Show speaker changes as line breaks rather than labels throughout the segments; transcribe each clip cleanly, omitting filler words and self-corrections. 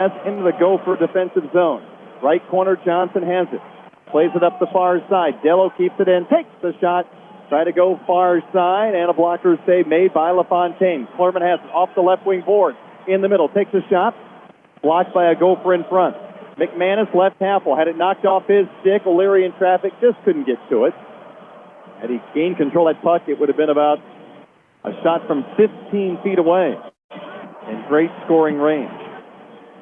into the Gopher defensive zone. Right corner, Johnson has it. Plays it up the far side. Dello keeps it in, takes the shot. Try to go far side, and a blocker save made by LaFontaine. Clermont has it off the left wing board. In the middle, takes a shot. Blocked by a Gopher in front. McManus, left halfway, had it knocked off his stick. O'Leary in traffic, just couldn't get to it. Had he gained control of that puck, it would have been about a shot from 15 feet away. In great scoring range.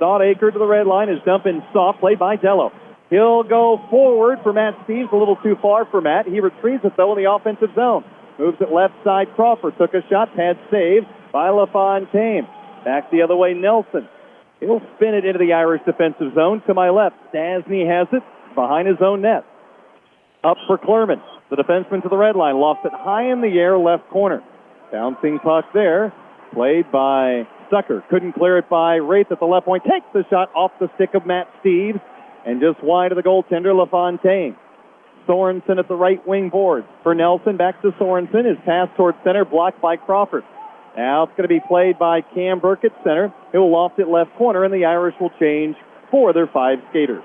Stodacre to the red line is dumping soft, played by Dello. He'll go forward for Matt Steves, a little too far for Matt. He retrieves it, though, in the offensive zone. Moves it left side. Crawford took a shot, pad save by LaFontaine. Back the other way, Nelson. He'll spin it into the Irish defensive zone. To my left, Stasny has it behind his own net. Up for Clermont. The defenseman to the red line. Lost it high in the air, left corner. Bouncing puck there. Played by Sucker. Couldn't clear it by Wraith at the left point. Takes the shot off the stick of Matt Steves. And just wide of the goaltender, LaFontaine. Sorensen at the right wing board. For Nelson, back to Sorensen. His pass towards center, blocked by Crawford. Now it's going to be played by Cam Burke at center. He'll loft it left corner, and the Irish will change for their 5 skaters.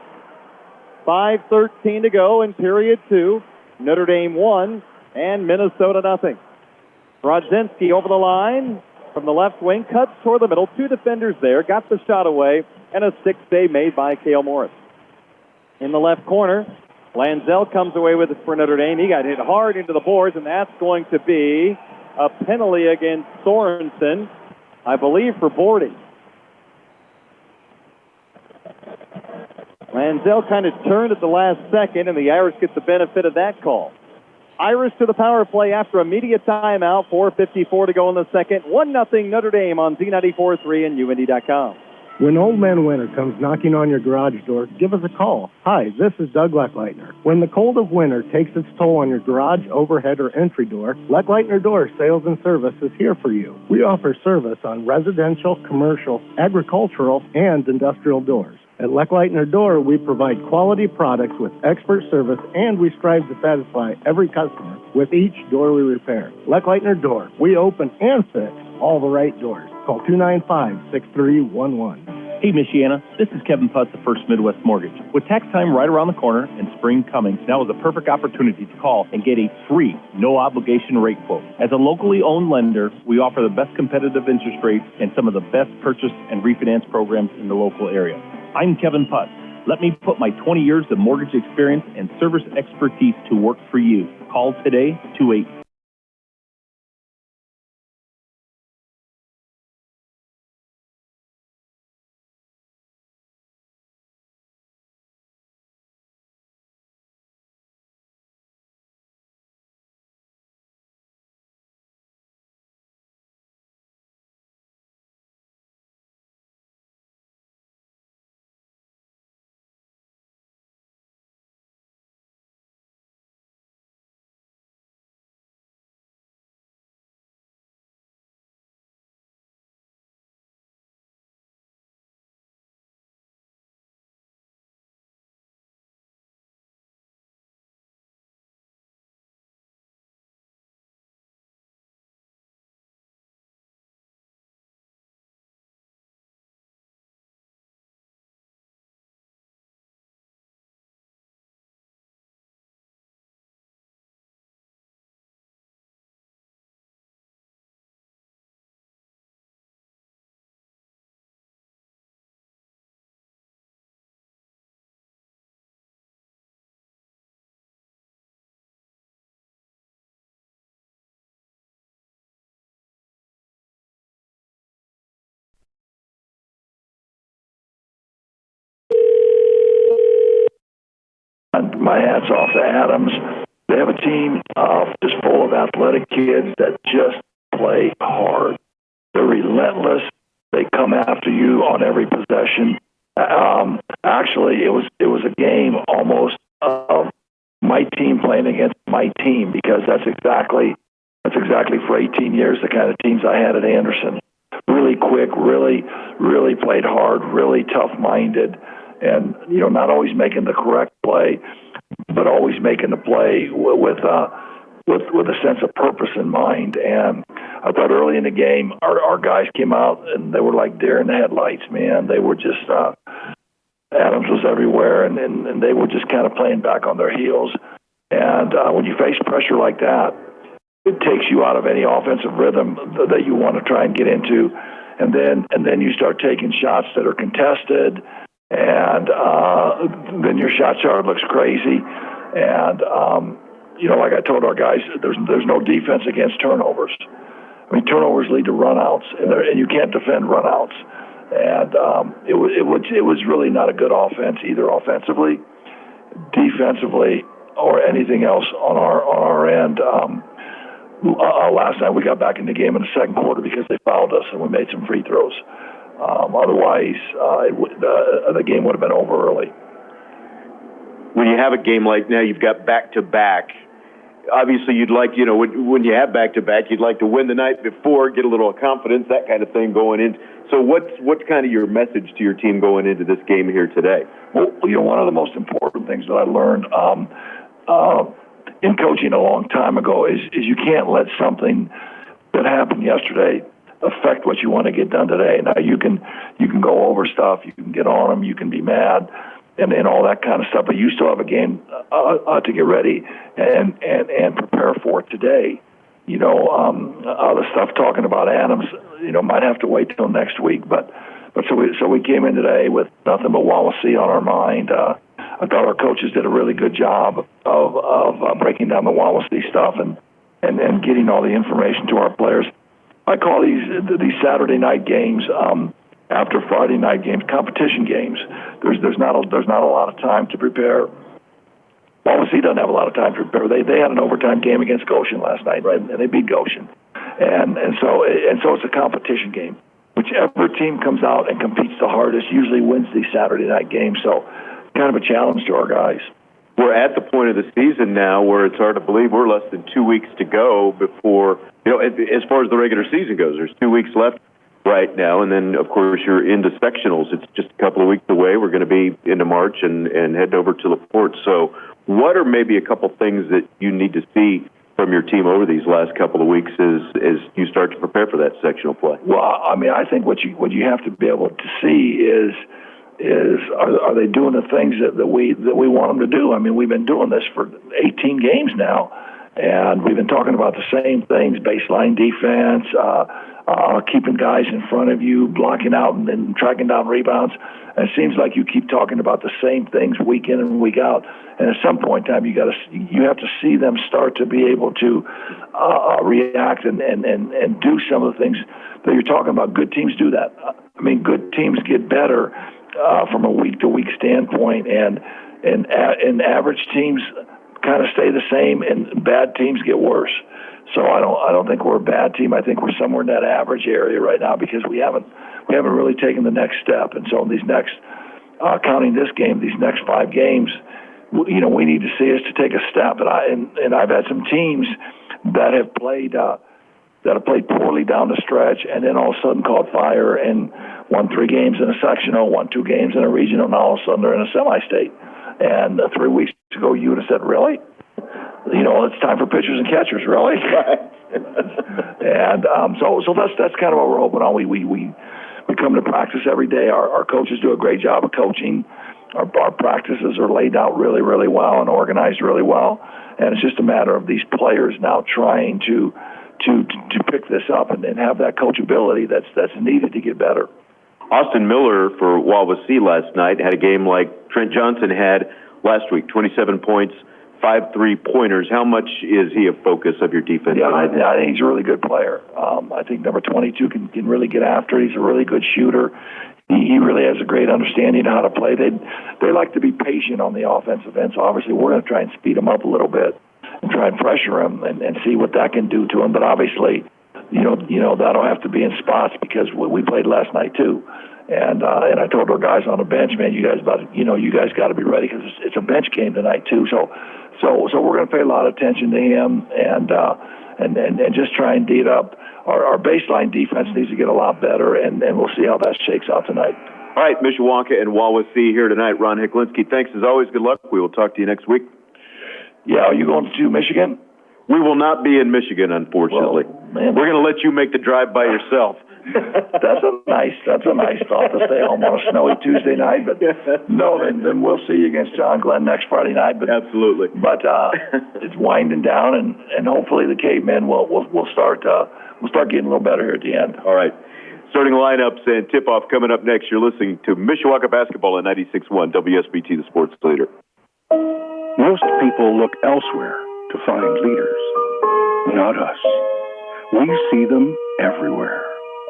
5:13 to go in period 2. Notre Dame 1 and Minnesota nothing. Brodzinski over the line from the left wing, cuts toward the middle. 2 defenders there, got the shot away, and a 6 save made by Cale Morris. In the left corner, Lanzell comes away with it for Notre Dame. He got hit hard into the boards, and that's going to be a penalty against Sorensen, I believe, for boarding. Lanzell kind of turned at the last second, and the Irish get the benefit of that call. Irish to the power play after a media timeout. 4:54 to go in the second. 1-0 Notre Dame on Z94.3 and UND.com.
When Old Man Winter comes knocking on your garage door, give us a call. Hi, this is Doug Leckleitner. When the cold of winter takes its toll on your garage, overhead, or entry door, Leckleitner Door Sales and Service is here for you. We offer service on residential, commercial, agricultural, and industrial doors. At Leckleitner Door, we provide quality products with expert service, and we strive to satisfy every customer with each door we repair. Leckleitner Door, we open and fix all the right doors. Call 295-6311.
Hey, Michiana, this is Kevin Putz of First Midwest Mortgage. With tax time right around the corner and spring coming, now is a perfect opportunity to call and get a free, no-obligation rate quote. As a locally owned lender, we offer the best competitive interest rates and some of the best purchase and refinance programs in the local area. I'm Kevin Putz. Let me put my 20 years of mortgage experience and service expertise to work for you. Call today, 28.
My hat's off to Adams. They have a team just full of athletic kids that just play hard. They're relentless. They come after you on every possession. Actually, it was a game almost of my team playing against my team, because that's exactly for 18 years the kind of teams I had at Anderson. Really quick, really played hard, really tough-minded. And, not always making the correct play, but always making the play with with a sense of purpose in mind. And I thought early in the game, our guys came out and they were like deer in the headlights, man. They were just Adams was everywhere, and they were just kind of playing back on their heels. And when you face pressure like that, it takes you out of any offensive rhythm that you want to try and get into. And then you start taking shots that are contested, and then your shot chart looks crazy. And like I told our guys, there's no defense against turnovers. I mean, turnovers lead to runouts, and you can't defend runouts. And it was really not a good offense either, offensively, defensively, or anything else on our end. Last night we got back in the game in the second quarter because they fouled us and we made some free throws. Otherwise, the game would have been over early.
When you have a game like now, you've got back-to-back. Obviously, you'd like, when you have back-to-back, you'd like to win the night before, get a little confidence, that kind of thing going in. So what's kind of your message to your team going into this game here today?
Well, one of the most important things that I learned in coaching a long time ago is you can't let something that happened yesterday affect what you want to get done today. Now, you can go over stuff, you can get on them, you can be mad, and all that kind of stuff, but you still have a game to get ready and prepare for it today. All the stuff talking about Adams, might have to wait till next week. But so we came in today with nothing but Wawasee on our mind. I thought our coaches did a really good job of breaking down the Wawasee stuff and getting all the information to our players. I call these Saturday night games after Friday night games competition games. There's not a lot of time to prepare. Wawasee doesn't have a lot of time to prepare. They had an overtime game against Goshen last night, right? And they beat Goshen, and so it's a competition game. Whichever team comes out and competes the hardest usually wins these Saturday night games. So, kind of a challenge to our guys.
We're at the point of the season now where it's hard to believe we're less than 2 weeks to go before, as far as the regular season goes, there's 2 weeks left right now. And then, of course, you're into sectionals. It's just a couple of weeks away. We're going to be into March and head over to LaPorte. So what are maybe a couple things that you need to see from your team over these last couple of weeks as you start to prepare for that sectional play?
Well, I mean, I think what you have to be able to see is are they doing the things that we want them to do? I mean, we've been doing this for 18 games now, and we've been talking about the same things: baseline defense, keeping guys in front of you, blocking out and tracking down rebounds. And it seems like you keep talking about the same things week in and week out. And at some point in time, you have to see them start to be able to react and do some of the things that you're talking about. Good teams do that. I mean, good teams get better from a week-to-week standpoint, and average teams kind of stay the same, and bad teams get worse. So I don't think we're a bad team. I think we're somewhere in that average area right now because we haven't really taken the next step. And so these next, counting this game, these next 5 games, we need to see us to take a step. And I've had some teams that have played poorly down the stretch, and then all of a sudden caught fire and won 3 games in a sectional, won 2 games in a regional, and all of a sudden they're in a semi-state. And 3 weeks ago, you would have said, really? It's time for pitchers and catchers, really? And so that's kind of what we're hoping on. We come to practice every day. Our coaches do a great job of coaching. Our practices are laid out really, really well and organized really well. And it's just a matter of these players now trying to pick this up and have that coachability that's needed to get better.
Austin Miller for Wawasee last night had a game like Trent Johnson had last week, 27 points, 5 3-pointers. How much is he a focus of your defense?
Yeah, I think he's a really good player. I think number 22 can really get after it. He's a really good shooter. He really has a great understanding of how to play. They like to be patient on the offensive end, so obviously we're going to try and speed him up a little bit and try and pressure him and see what that can do to him. But obviously, that'll have to be in spots because we played last night too. And I told our guys on the bench, man, you guys got to be ready because it's a bench game tonight too. So we're going to pay a lot of attention to him and just try and beat up. Our baseline defense needs to get a lot better, and we'll see how that shakes out tonight.
All right, Mishawaka and Wawasee here tonight. Ron Hiklinski, thanks as always. Good luck. We will talk to you next week.
Yeah, are you going to Michigan?
We will not be in Michigan, unfortunately.
Well, man,
we're going to let you make the drive by yourself.
That's a nice thought to stay home on a snowy Tuesday night. But no, then we'll see you against John Glenn next Friday night. But,
absolutely.
But it's winding down, and hopefully the Cavemen will start getting a little better here at the end.
All right. Starting lineups and tip-off coming up next. You're listening to Mishawaka Basketball on 96.1 WSBT, the sports leader.
Most people look elsewhere to find leaders. Not us. We see them everywhere.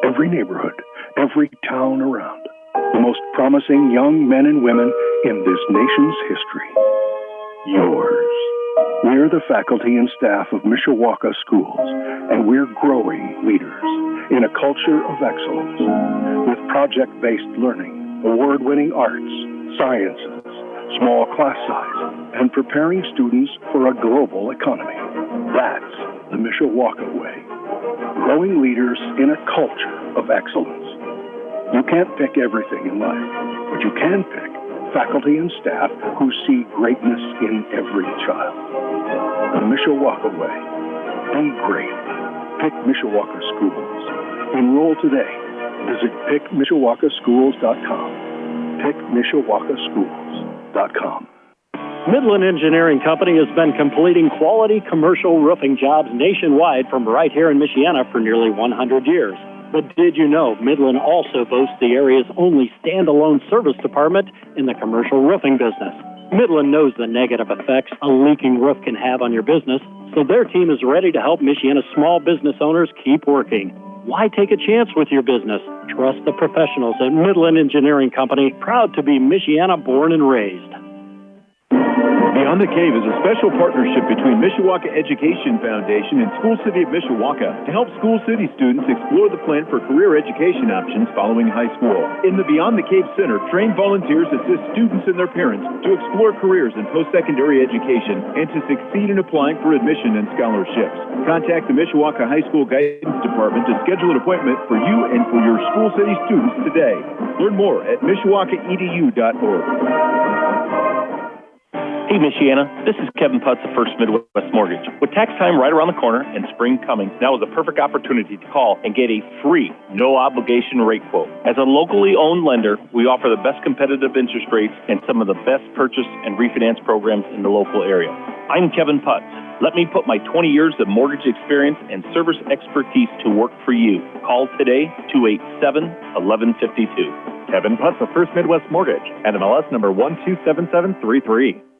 Every neighborhood, every town around. The most promising young men and women in this nation's history. Yours. We're the faculty and staff of Mishawaka schools, and we're growing leaders in a culture of excellence with project-based learning, award-winning arts, sciences, small class size, and preparing students for a global economy. That's the Mishawaka way. Growing leaders in a culture of excellence. You can't pick everything in life, but you can pick faculty and staff who see greatness in every child. The Mishawaka way. Be great. Pick Mishawaka Schools. Enroll today. Visit pickmishawakaschools.com. Pickmishawakaschools.com.
Midland Engineering Company has been completing quality commercial roofing jobs nationwide from right here in Michiana for nearly 100 years. But did you know Midland also boasts the area's only standalone service department in the commercial roofing business? Midland knows the negative effects a leaking roof can have on your business, so their team is ready to help Michiana small business owners keep working. Why take a chance with your business? Trust the professionals at Midland Engineering Company, proud to be Michiana born and raised.
Beyond the Cave is a special partnership between Mishawaka Education Foundation and School City of Mishawaka to help School City students explore the plan for career education options following high school. In the Beyond the Cave Center, trained volunteers assist students and their parents to explore careers in post-secondary education and to succeed in applying for admission and scholarships. Contact the Mishawaka High School Guidance Department to schedule an appointment for you and for your School City students today. Learn more at mishawakaedu.org. Hey, Michiana, this is Kevin Putz of First Midwest Mortgage. With tax time right around the corner and spring coming, now is a perfect opportunity to call and get a free, no-obligation rate quote. As a locally owned lender, we offer the best competitive interest rates and some of the best purchase and refinance programs in the local area. I'm Kevin Putz. Let me put my 20 years of mortgage experience and service expertise to work for you. Call today, 287-1152.
Kevin Putz of First Midwest Mortgage, NMLS number 127733.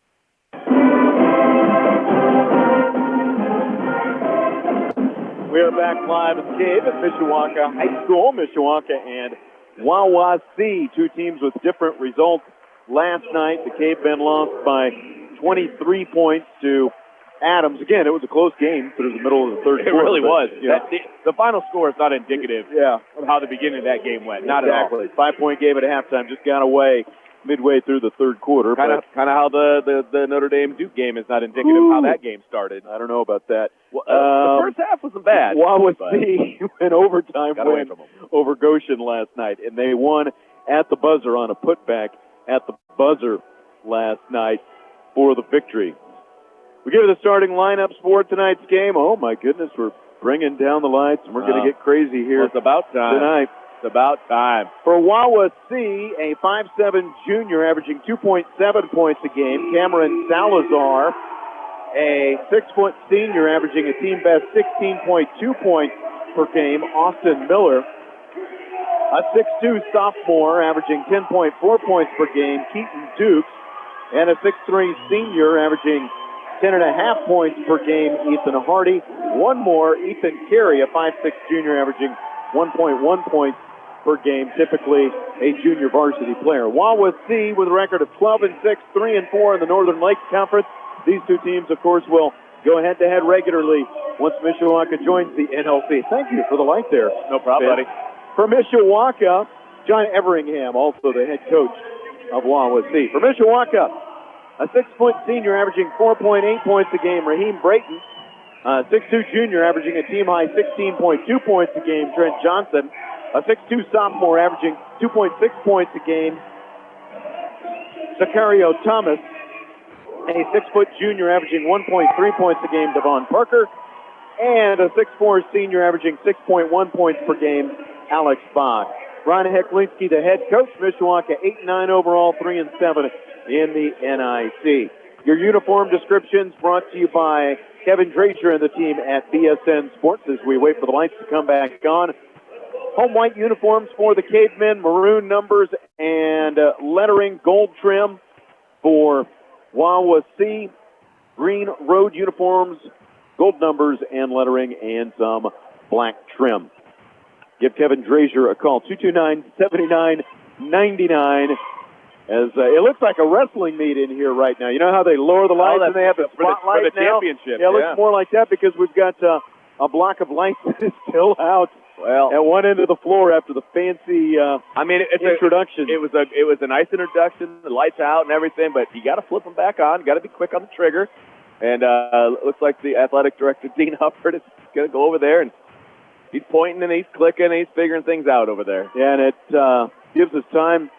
We are back live at the Cave at Mishawaka High School. Mishawaka and Wawasee, two teams with different results. Last night, the Cavemen lost by 23 points to Adams. Again, it was a close game through the middle of the third quarter.
It really was.
Yeah.
The final score is not indicative of how the beginning of that game went. Not
exactly.
at all.
5-point game at halftime just got away midway through the third quarter.
Kind of how the Notre Dame Duke game is not indicative of how that game started.
I don't know about that.
The first half wasn't bad.
Wawasee went overtime win over Goshen last night, and they won at the buzzer on a putback at the buzzer last night for the victory. We give you the starting lineups for tonight's game. Oh, my goodness, we're bringing down the lights, and we're going to get crazy here
it's about time.
Tonight.
It's about time.
For Wawasee, a 5'7" junior averaging 2.7 points a game. Cameron Salazar, a 6-foot senior averaging a team best 16.2 points per game. Austin Miller, a 6'2" sophomore averaging 10.4 points per game. Keaton Dukes, and a 6'3" senior averaging 10.5 points per game. Ethan Hardy. One more, Ethan Carey, a 5'6" junior averaging 1.1 points per game, typically a junior varsity player. Wawasee with a record of 12-6, 3-4 in the Northern Lakes Conference. These two teams, of course, will go head-to-head regularly once Mishawaka joins the NLC. Thank you for the light there.
No problem, buddy.
For Mishawaka, John Everingham, also the head coach of Wawasee. For Mishawaka, a 6-foot senior averaging 4.8 points a game, Raheem Brayton. 6'2" junior averaging a team-high 16.2 points a game, Trent Johnson. A 6'2" sophomore averaging 2.6 points a game, Sicario Thomas. a 6-foot junior averaging 1.3 points a game, Devon Parker, and a 6'4 senior averaging 6.1 points per game, Alex Bach. Ron Heklinski, the head coach, Mishawaka 8-9 overall, 3-7 in the NIC. Your uniform descriptions brought to you by Kevin Drazier and the team at BSN Sports as we wait for the lights to come back on. Home white uniforms for the Cavemen, maroon numbers and lettering, gold trim for Wawasee. Green road uniforms, gold numbers and lettering, and some black trim. Give Kevin Drazier a call, 229-7999. As it looks like a wrestling meet in here right now. You know how they lower the lights and they have the spotlight
for the
now?
championship.
Yeah, it looks more like that because we've got a block of lights that is still out at one end of the floor after the fancy introduction.
It was a nice introduction, the lights out and everything, but you got to flip them back on. Got to be quick on the trigger. And it looks like the athletic director, Dean Hufford, is going to go over there, and he's pointing and he's clicking and he's figuring things out over there.
Yeah, and it gives us time,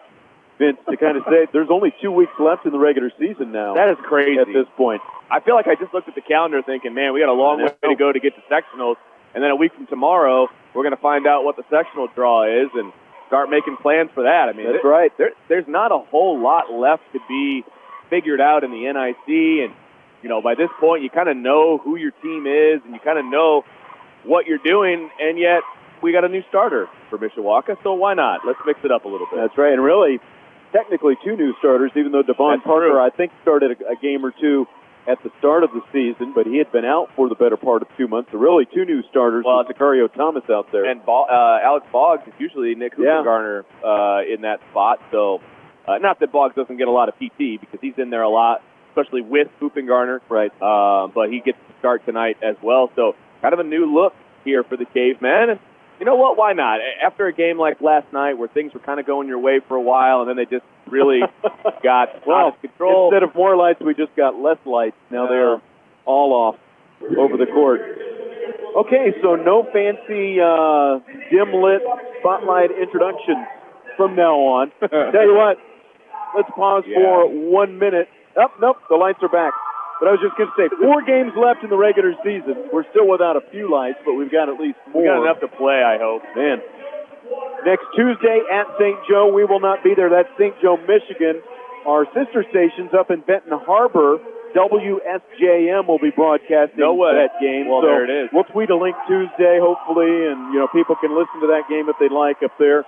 Vince, to kind of say there's only 2 weeks left in the regular season now.
That is crazy.
At this point.
I feel like I just looked at the calendar thinking, man, we got a long way to go to get to sectionals. And then a week from tomorrow, we're going to find out what the sectional draw is and start making plans for that. I mean,
that's right.
There's not a whole lot left to be figured out in the NIC. And, you know, by this point, you kind of know who your team is and you kind of know what you're doing. And yet, we got a new starter for Mishawaka, so why not? Let's mix it up a little bit.
That's right. And really, technically 2 new starters, even though Devon Parker, I think, started a game or 2 at the start of the season, but he had been out for the better part of 2 months. So really 2 new starters. Well, Sicario Thomas out there.
And Alex Boggs is usually Nick Hoopengarner in that spot. So not that Boggs doesn't get a lot of PT because he's in there a lot, especially with Hoopengarner.
Right.
But he gets to start tonight as well. So kind of a new look here for the Cavemen. And you know what? Why not? After a game like last night where things were kind of going your way for a while and then they just really got out of control.
Instead of more lights, we just got less lights. Now they're all off over the court. Okay, so no fancy dim-lit spotlight introductions from now on. Tell you what, let's pause for 1 minute. Oh, nope, the lights are back. But I was just going to say, 4 games left in the regular season. We're still without a few lights, but we've got at least 4.
We got enough to play, I hope.
Man. Next Tuesday at St. Joe, we will not be there. That's St. Joe, Michigan. Our sister stations up in Benton Harbor, WSJM, will be broadcasting that game.
Well, so there it is.
We'll tweet a link Tuesday, hopefully, and people can listen to that game if they'd like up there.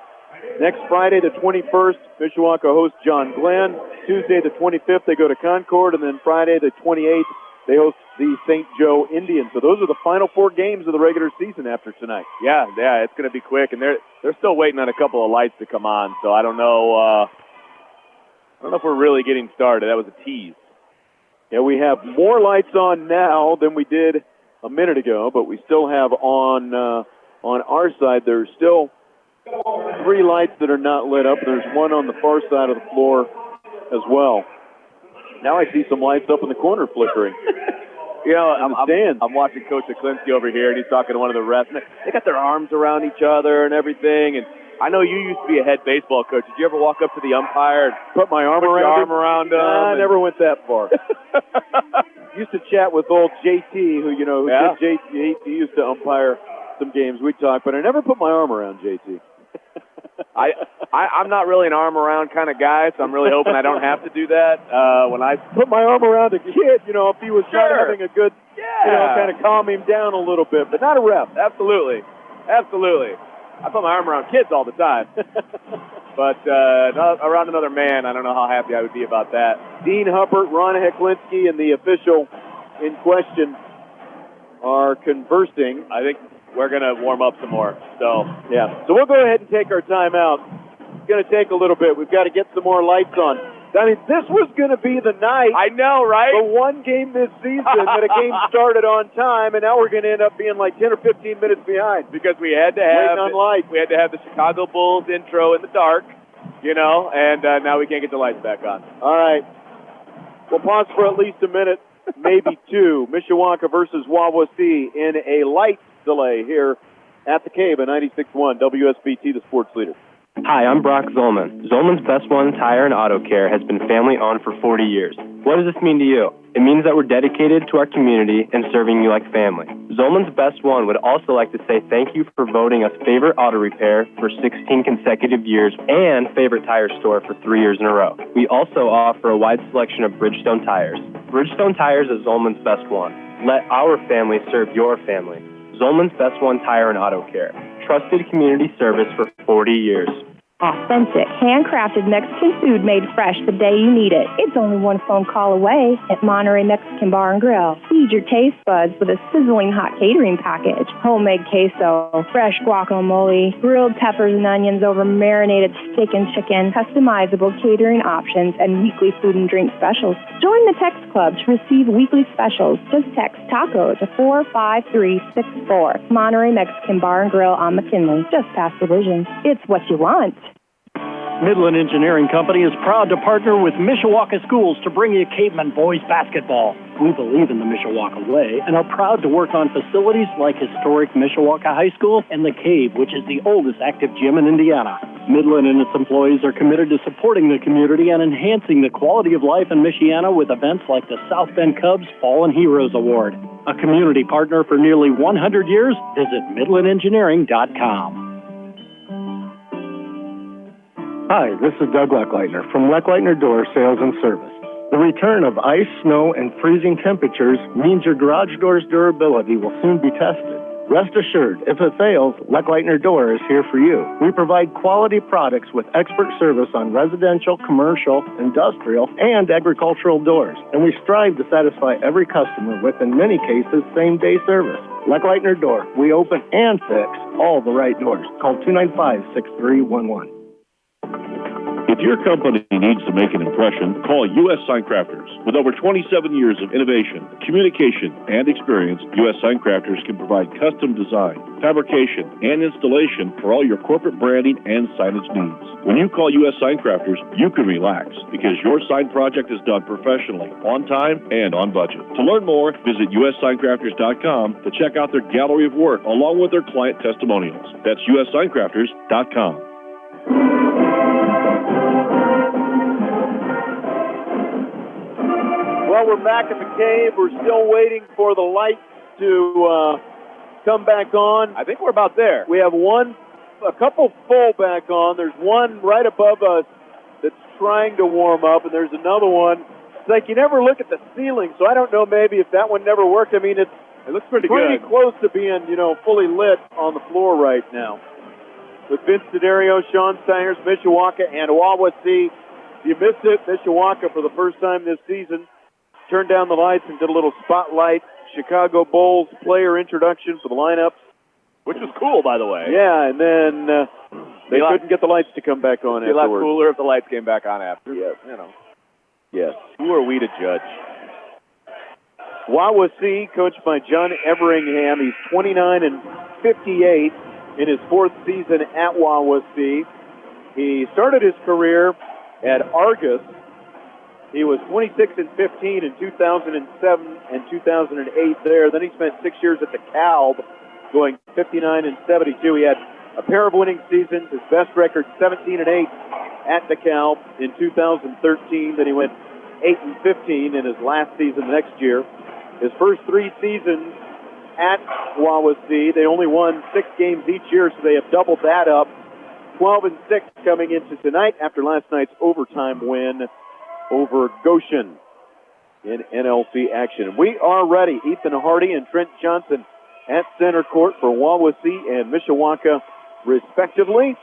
Next Friday, the 21st, Mishawaka hosts John Glenn. Tuesday, the 25th, they go to Concord. And then Friday, the 28th, they host the St. Joe Indians. So those are the final 4 games of the regular season after tonight.
Yeah, it's going to be quick. And they're still waiting on a couple of lights to come on. So I don't know if we're really getting started. That was a tease.
Yeah, we have more lights on now than we did a minute ago. But we still have on our side, there's still 3 lights that are not lit up. There's one on the far side of the floor as well. Now I see some lights up in the corner flickering.
I'm watching Coach Aklinski over here, and he's talking to one of the refs. They got their arms around each other and everything. And I know you used to be a head baseball coach. Did you ever walk up to the umpire and
put my arm around him? I never went that far. Used to chat with old JT, who JT. He used to umpire some games. We talked, but I never put my arm around JT.
I'm not really an arm around kind of guy, so I'm really hoping I don't have to do that. When I
put my arm around a kid, if he was not having a good, kind of calm him down a little bit, but not a ref.
Absolutely. I put my arm around kids all the time. But around another man, I don't know how happy I would be about that.
Dean Hubbard, Ron Heklinski, and the official in question are conversing.
I think we're going to warm up some more. So
we'll go ahead and take our time out. It's going to take a little bit. We've got to get some more lights on. I mean, this was going to be the night.
I know, right?
The one game this season that a game started on time, and now we're going to end up being like 10 or 15 minutes behind.
Because we had to have the Chicago Bulls intro in the dark, and now we can't get the lights back on.
All right. We'll pause for at least a minute, maybe 2. Mishawaka versus Wawasee in a light delay here at the Cave at 96.1 WSBT, the sports leader.
Hi, I'm Brock Zolman. Zolman's Best One Tire and Auto Care has been family-owned for 40 years. What does this mean to you? It means that we're dedicated to our community and serving you like family. Zolman's Best One would also like to say thank you for voting us favorite auto repair for 16 consecutive years and favorite tire store for 3 years in a row. We also offer a wide selection of Bridgestone tires. Bridgestone tires is Zolman's Best One. Let our family serve your family. Zolman's Best One Tire and Auto Care. Trusted community service for 40 years.
Authentic, handcrafted Mexican food made fresh the day you need it. It's only one phone call away at Monterey Mexican Bar and Grill. Feed your taste buds with a sizzling hot catering package. Homemade queso, fresh guacamole, grilled peppers and onions over marinated steak and chicken, customizable catering options, and weekly food and drink specials. Join the text club to receive weekly specials. Just text TACO to 45364. Monterey Mexican Bar and Grill on McKinley, just past Division. It's what you want.
Midland Engineering Company is proud to partner with Mishawaka Schools to bring you Caveman boys basketball. We believe in the Mishawaka way and are proud to work on facilities like historic Mishawaka High School and the Cave, which is the oldest active gym in Indiana. Midland and its employees are committed to supporting the community and enhancing the quality of life in Michiana with events like the South Bend Cubs Fallen Heroes Award. A community partner for nearly 100 years, visit MidlandEngineering.com.
Hi, this is Doug Leckleitner from Leckleitner Door Sales and Service. The return of ice, snow, and freezing temperatures means your garage door's durability will soon be tested. Rest assured, if it fails, Leckleitner Door is here for you. We provide quality products with expert service on residential, commercial, industrial, and agricultural doors, and we strive to satisfy every customer with, in many cases, same-day service. Leckleitner Door, we open and fix all the right doors. Call 295-6311.
If your company needs to make an impression, call U.S. Sign Crafters. With over 27 years of innovation, communication, and experience, U.S. Sign Crafters can provide custom design, fabrication, and installation for all your corporate branding and signage needs. When you call U.S. Sign Crafters, you can relax because your sign project is done professionally, on time, and on budget. To learn more, visit USSignCrafters.com to check out their gallery of work along with their client testimonials. That's USSignCrafters.com.
Well, we're back in the cave. We're still waiting for the lights to come back on.
I think we're about there.
We have a couple full back on. There's one right above us that's trying to warm up, and there's another one. It's like you never look at the ceiling, so I don't know maybe if that one never worked. I mean, it
looks pretty
good. Close to being, fully lit on the floor right now. With Vince D'Addario, Sean Steiners, Mishawaka, and Wawasee. If you missed it, Mishawaka for the first time this season turned down the lights and did a little spotlight Chicago Bulls player introduction for the lineups.
Which was cool, by the way.
Yeah, and then they couldn't get the lights to come back on
afterwards. It'd be a lot cooler if the lights came back on after.
Yes.
Yes. Who are we to judge?
Wawasee, coached by John Everingham. He's 29 and 58 in his fourth season at Wawasee. He started his career at Argus. He was 26 and 15 in 2007 and 2008 there. Then he spent 6 years at the Calb, going 59 and 72. He had a pair of winning seasons. His best record, 17 and 8 at the Calb in 2013. Then he went 8 and 15 in his last season next year. His first 3 seasons at Wawasee, they only won 6 games each year, so they have doubled that up. 12 and 6 coming into tonight after last night's overtime win over Goshen in NLC action. We are ready. Ethan Hardy and Trent Johnson at center court for Wawasee and Mishawaka, respectively.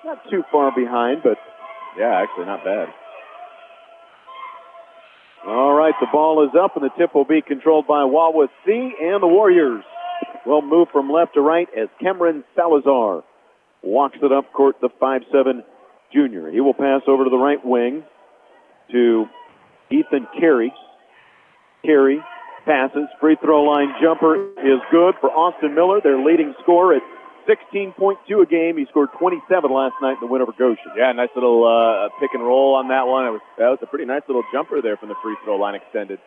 Not too far behind, but
yeah, actually not bad.
All right, the ball is up, and the tip will be controlled by Wawasee, and the Warriors will move from left to right as Cameron Salazar walks it up court, the 5'7" junior. He will pass over to the right wing to Ethan Carey. Carey passes. Free throw line jumper is good for Austin Miller, their leading scorer at 16.2 a game. He scored 27 last night in the win over Goshen.
Yeah, nice little pick and roll on that one. That was a pretty nice little jumper there from the free throw line extended.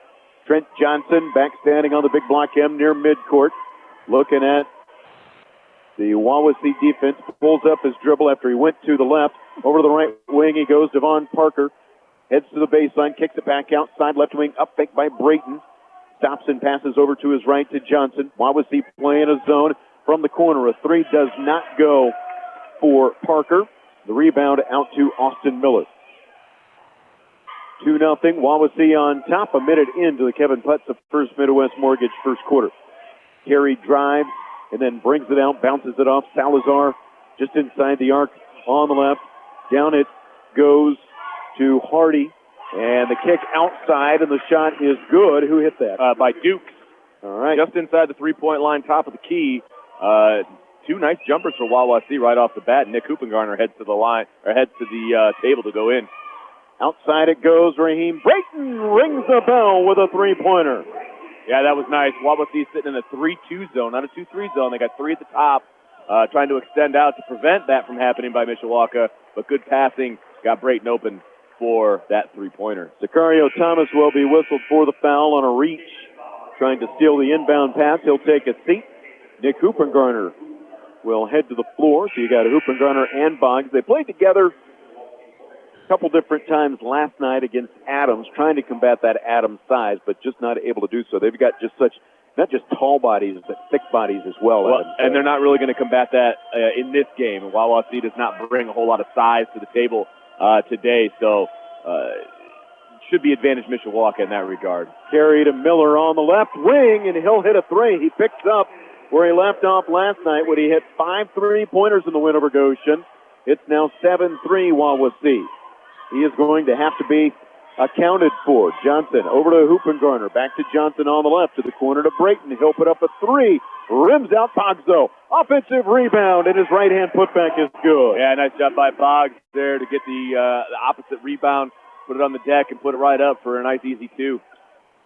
Trent Johnson back standing on the big block M near midcourt, looking at the Wawasee defense. Pulls up his dribble after he went to the left. Over to the right wing he goes. Devon Parker heads to the baseline, kicks it back outside, left wing up fake by Brayton. Stops and passes over to his right to Johnson. Wawasee playing a zone from the corner. A three does not go for Parker. The rebound out to Austin Miller. 2-0. Wawasee on top. A minute into the Kevin Putz of First Midwest Mortgage first quarter. Carey drives and then brings it out, bounces it off. Salazar just inside the arc on the left. Down it goes to Hardy. And the kick outside, and the shot is good. Who hit that?
By Dukes.
All right.
Just inside the three-point line, top of the key. Two nice jumpers for Wawasee right off the bat. Nick Hoopengarner heads to the line, or heads to the table to go in.
Outside it goes. Raheem Brayton rings the bell with a three-pointer.
Yeah, that was nice. Wawasee sitting in a 3-2 zone, not a 2-3 zone. They got three at the top, trying to extend out to prevent that from happening by Mishawaka. But good passing got Brayton open for that three-pointer.
Sicario Thomas will be whistled for the foul on a reach, trying to steal the inbound pass. He'll take a seat. Nick Hoopengarner will head to the floor. So you got Hoopengarner and Boggs. They played together a couple different times last night against Adams, trying to combat that Adams size, but just not able to do so. They've got just such, not just tall bodies, but thick bodies as well.
And they're not really going to combat that in this game. And Wawasee does not bring a whole lot of size to the table today, so should be advantage Mishawaka in that regard.
Carry to Miller on the left wing, and he'll hit a three. He picks up where he left off last night when he hit 5 3-pointers in the win over Goshen. It's now 7-3 Wawasee. He is going to have to be accounted for. Johnson over to Hoopengarner. Back to Johnson on the left to the corner to Brayton. He'll put up a three. Rims out Boggs, though. Offensive rebound, and his right-hand putback is good.
Yeah, nice job by Boggs there to get the opposite rebound, put it on the deck, and put it right up for a nice, easy two.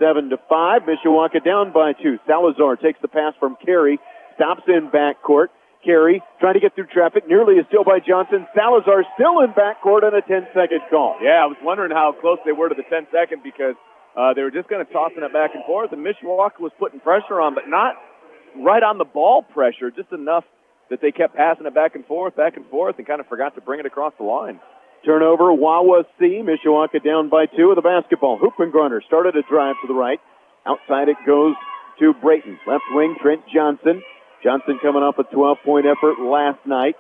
7-5. Mishawaka down by 2. Salazar takes the pass from Carey. Stops in backcourt. Carey trying to get through traffic. Nearly a steal by Johnson. Salazar still in backcourt on a 10-second call.
Yeah, I was wondering how close they were to the 10-second because they were just kind of tossing it back and forth, and Mishawaka was putting pressure on, but not right on the ball pressure, just enough that they kept passing it back and forth, and kind of forgot to bring it across the line.
Turnover, Wawasee. Mishawaka down by 2 with the basketball. Hoopengarner started a drive to the right. Outside it goes to Brayton. Left wing, Trent Johnson. Johnson coming off a 12-point effort last night.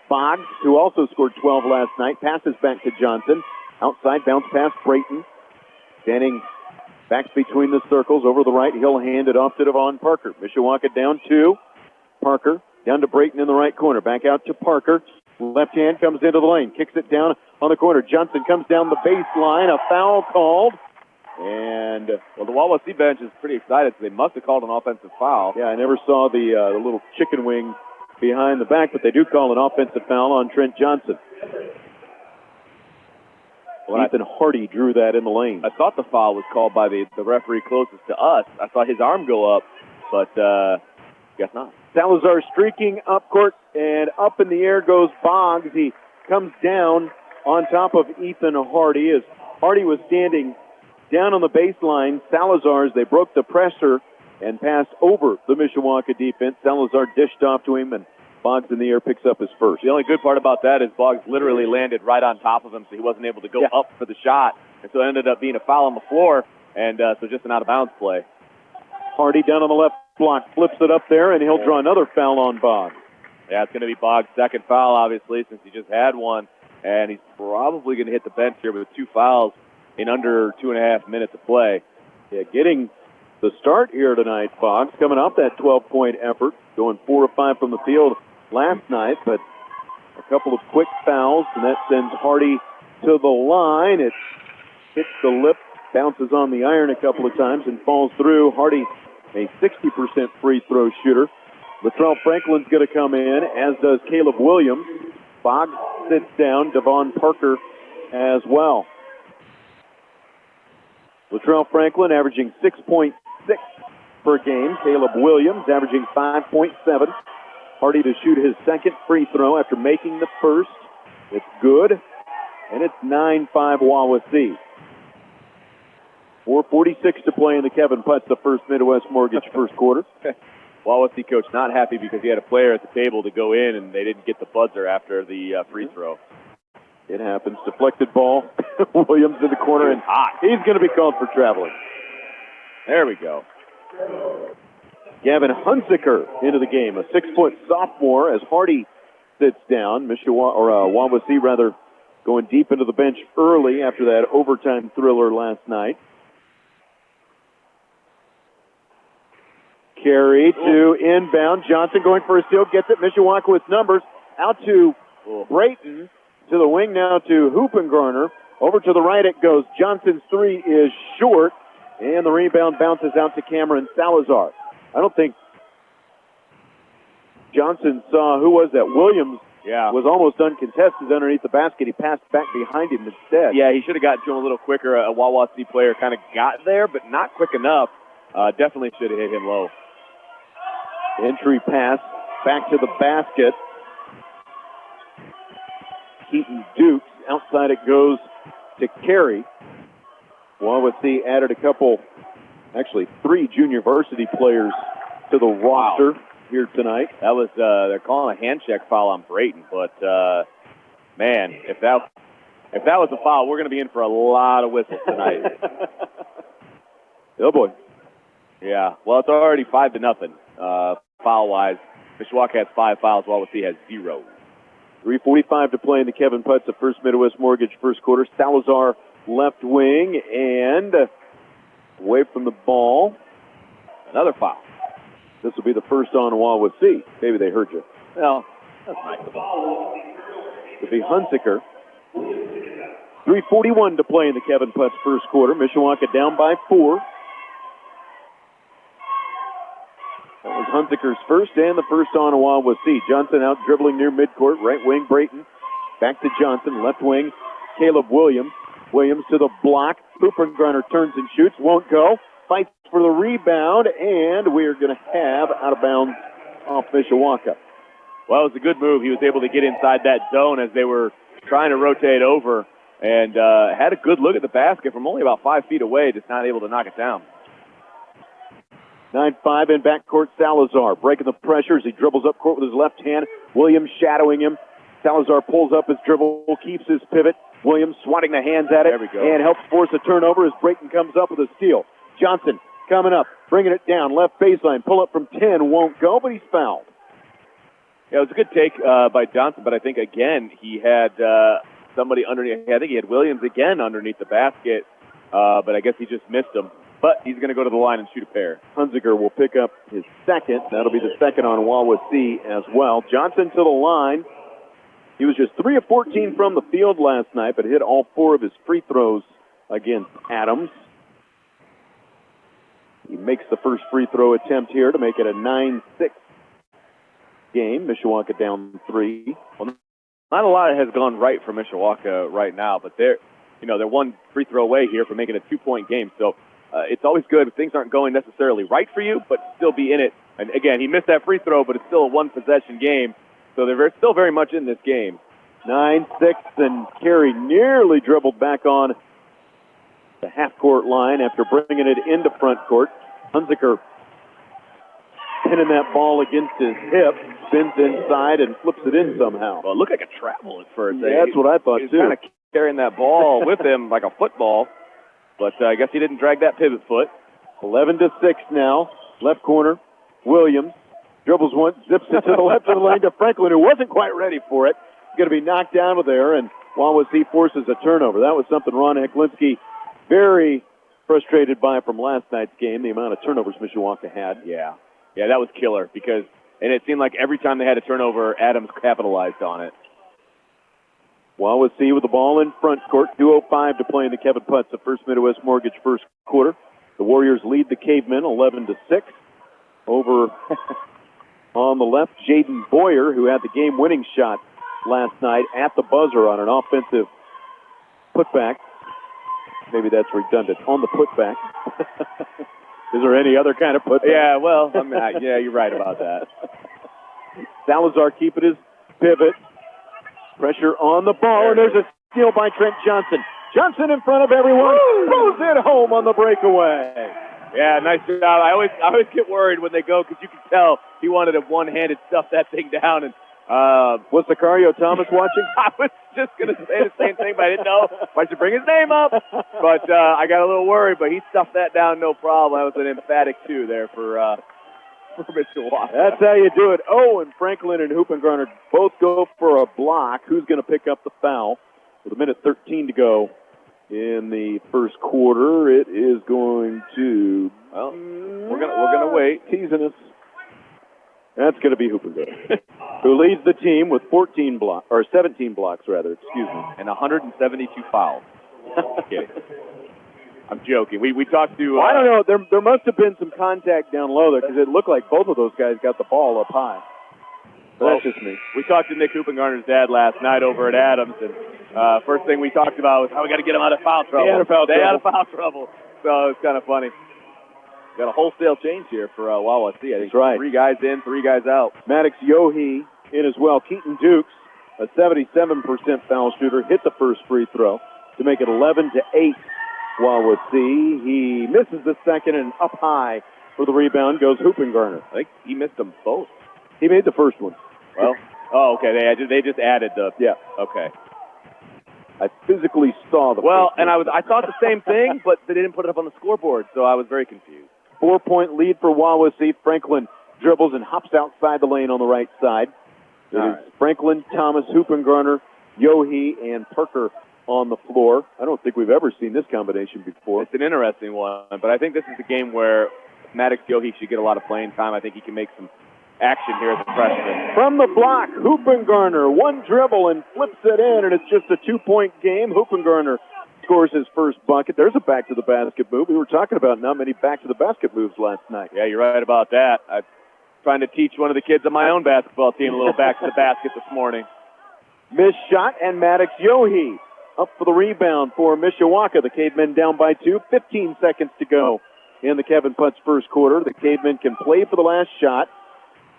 Boggs, who also scored 12 last night, passes back to Johnson. Outside, bounce pass, Brayton. Standing back between the circles over the right. He'll hand it off to Devon Parker. Mishawaka down 2. Parker down to Brayton in the right corner. Back out to Parker. Left hand comes into the lane. Kicks it down on the corner. Johnson comes down the baseline. A foul called. And,
well, the Wawasee bench is pretty excited, so they must have called an offensive foul.
Yeah, I never saw the little chicken wing behind the back, but they do call an offensive foul on Trent Johnson. Well, Ethan Hardy drew that in the lane.
I thought the foul was called by the referee closest to us. I saw his arm go up, but guess not.
Salazar streaking up court, and up in the air goes Boggs. He comes down on top of Ethan Hardy as Hardy was standing down on the baseline. Salazar's, they broke the pressure and passed over the Mishawaka defense. Salazar dished off to him, and Boggs in the air picks up his first.
The only good part about that is Boggs literally landed right on top of him, so he wasn't able to go up for the shot. And so it ended up being a foul on the floor, and so just an out-of-bounds play.
Hardy down on the left block, flips it up there, and he'll draw another foul on Boggs.
Yeah, it's going to be Boggs' second foul, obviously, since he just had one. And he's probably going to hit the bench here with 2 fouls in under 2.5 minutes of play.
Yeah, getting the start here tonight, Boggs, coming off that 12-point effort, going 4 of 5 from the field last night, but a couple of quick fouls, and that sends Hardy to the line. It hits the lip, bounces on the iron a couple of times, and falls through. Hardy, a 60% free throw shooter. Latrell Franklin's going to come in, as does Caleb Williams. Boggs sits down, Devon Parker as well. Latrell Franklin averaging 6.6 per game. Caleb Williams averaging 5.7. Hardy to shoot his second free throw after making the first. It's good, and it's 9-5 Wawasee. 4:46 to play in the Kevin Putz, the First Midwest Mortgage first quarter.
Wawasee coach not happy because he had a player at the table to go in, and they didn't get the buzzer after the free throw.
It happens. Deflected ball
Williams in the corner, and he's going to be called for traveling.
There we go.
Gavin Hunziker into the game, a 6-foot sophomore, as Hardy sits down. Wawasee, rather, going deep into the bench early after that overtime thriller last night. Carry to inbound. Johnson going for a steal, gets it. Mishawaka with numbers. Out to Brayton. To the wing now to Hoopengarner. Over to the right it goes. Johnson's three is short. And the rebound bounces out to Cameron Salazar. I don't think Johnson saw, who was that? Williams was almost uncontested underneath the basket. He passed back behind him instead.
Yeah, he should have got to him a little quicker. A Wawasee player kind of got there, but not quick enough. Definitely should have hit him low.
Entry pass back to the basket. Keaton Dukes. Outside it goes to Carey. Wawasee added a couple, actually 3 junior varsity players to the roster here tonight.
That was, they're calling a hand check foul on Brayton, but, man, if that was a foul, we're going to be in for a lot of whistles tonight.
Oh, boy.
Yeah, well, it's already 5-0, foul-wise. Mishawaka has 5 fouls, Wawasee has 0.
3:45 to play in the Kevin Putz of First Midwest Mortgage first quarter. Salazar left wing and away from the ball.
Another foul.
This will be the first on Wawasee. Maybe they heard you.
Well, that's nice of them.
It'll be Hunziker. 3:41 to play in the Kevin Putz first quarter. Mishawaka down by 4. That was Hunziker's first and the first on Wawasee. Johnson out dribbling near midcourt. Right wing, Brayton. Back to Johnson. Left wing, Caleb Williams. Williams to the block. Hoopengarner turns and shoots. Won't go. Fights for the rebound, and we are going to have out of bounds off Mishawaka.
Well, it was a good move. He was able to get inside that zone as they were trying to rotate over and had a good look at the basket from only about 5 feet away, just not able to knock it down.
9-5 in backcourt. Salazar breaking the pressure as he dribbles up court with his left hand. Williams shadowing him. Salazar pulls up his dribble, keeps his pivot. Williams swatting the hands at it and helps force a turnover as Brayton comes up with a steal. Johnson coming up, bringing it down, left baseline, pull up from 10, won't go, but he's fouled.
Yeah, it was a good take by Johnson, but I think, again, he had somebody underneath. I think he had Williams again underneath the basket, but I guess he just missed him. But he's going to go to the line and shoot a pair.
Hunziker will pick up his second. That'll be the second on Wawasee as well. Johnson to the line. He was just 3 of 14 from the field last night, but hit all 4 of his free throws against Adams. He makes the first free throw attempt here to make it a 9-6 game. Mishawaka down 3.
Well, not a lot has gone right for Mishawaka right now, but they're one free throw away here from making a 2-point game. So it's always good if things aren't going necessarily right for you, but still be in it. And again, he missed that free throw, but it's still a 1-possession game. So they're still very much in this game.
9-6, and Carey nearly dribbled back on the half-court line after bringing it into front court. Hunziker pinning that ball against his hip, spins inside and flips it in somehow.
Well, it looked like a travel at first.
Yeah, that's what I thought,
too.
He was
kind of carrying that ball with him like a football, but I guess he didn't drag that pivot foot.
11-6 now. Left corner, Williams. Dribbles once, zips it to the left of the lane to Franklin, who wasn't quite ready for it. Going to be knocked down with there, and Wawasee forces a turnover. That was something Ron Heklinski very frustrated by from last night's game, the amount of turnovers Mishawaka had.
Yeah, that was killer and it seemed like every time they had a turnover, Adams capitalized on it.
Wawasee with the ball in front court, 2:05 to play in the Kevin Putz of First Midwest Mortgage first quarter. The Warriors lead the Cavemen 11-6. Over on the left, Jaden Boyer, who had the game-winning shot last night at the buzzer on an offensive putback. Maybe that's redundant. On the putback. Is there any other kind of putback?
Yeah, well, yeah, you're right about that.
Salazar keeping his pivot. Pressure on the ball, and there's a steal by Trent Johnson. Johnson in front of everyone. Throws it home on the breakaway.
Yeah, nice job. I always get worried when they go because you can tell he wanted to one-handed stuff that thing down. And
was Sicario Thomas watching?
I was just going to say the same thing, but I didn't know if I should bring his name up. But I got a little worried, but he stuffed that down no problem. That was an emphatic 2 there for Mr. Wawasee.
That's how you do it. Oh, and Franklin and Hoopengarner both go for a block. Who's going to pick up the foul? With 1:13 to go in the first quarter, it is going to. Well, we're gonna wait. Teasing us. That's going to be Hoopengarner, who leads the team with 17 blocks, rather. Excuse me,
and 172 fouls. Okay. I'm joking. We talked to.
I don't know. There must have been some contact down low there because it looked like both of those guys got the ball up high. But that's just me.
We talked to Nick Hoopengarner's dad last night over at Adams, and first thing we talked about was how we got to get him out of foul trouble.
They had
a foul trouble. So it's kind of funny. Got a wholesale change here for Wawasee. I think
that's right.
3 guys in, 3 guys out.
Maddox Yohe in as well. Keaton Dukes, a 77% foul shooter, hit the first free throw to make it 11-8. Wawasee. He misses the second, and up high for the rebound goes Hoopengarner.
I think he missed them both.
He made the first one.
Well, okay. They just added the.
Yeah.
Okay.
I physically saw the.
Well, and I thought the same thing, but they didn't put it up on the scoreboard, so I was very confused.
4-point lead for Wawasee. Franklin dribbles and hops outside the lane on the right side. It is Franklin, Thomas, Hoopengarner, Yohe, and Parker on the floor. I don't think we've ever seen this combination before.
It's an interesting one, but I think this is a game where Maddox Yohe should get a lot of playing time. I think he can make some action here as a freshman.
From the block, Hoopengarner, one dribble and flips it in, and it's just a 2-point game. Hoopengarner scores his first bucket. There's a back-to-the-basket move. We were talking about not many back-to-the-basket moves last night.
Yeah, you're right about that. I'm trying to teach one of the kids on my own basketball team a little back-to-the-basket this morning.
Missed shot, and Maddox Yohe up for the rebound for Mishawaka. The Cavemen down by 2. 15 seconds to go in the Kevin Putz first quarter. The Cavemen can play for the last shot.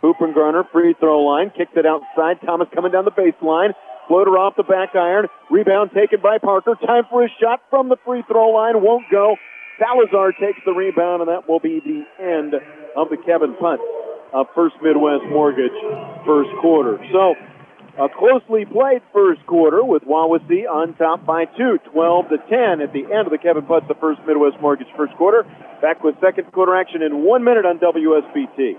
Hoopengarner, free throw line, kicks it outside. Thomas coming down the baseline. Floater off the back iron. Rebound taken by Parker. Time for a shot from the free throw line. Won't go. Salazar takes the rebound, and that will be the end of the Kevin Putz First Midwest Mortgage first quarter. So, a closely played first quarter with Wawasee on top by 2, 12-10 at the end of the Kevin Putz First Midwest Mortgage first quarter. Back with second quarter action in 1 minute on WSBT.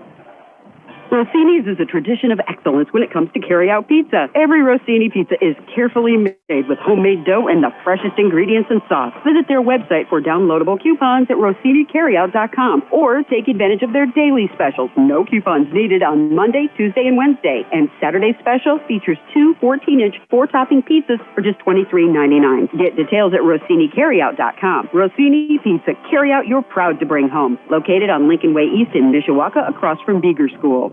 Rossini's is a tradition of excellence when it comes to carry-out pizza. Every Rossini pizza is carefully made with homemade dough and the freshest ingredients and sauce. Visit their website for downloadable coupons at rossinicarryout.com or take advantage of their daily specials. No coupons needed on Monday, Tuesday, and Wednesday. And Saturday's special features 2 14-inch 4-topping pizzas for just $23.99. Get details at rossinicarryout.com. Rossini Pizza, carry out you're proud to bring home. Located on Lincoln Way East in Mishawaka, across from Beeger School.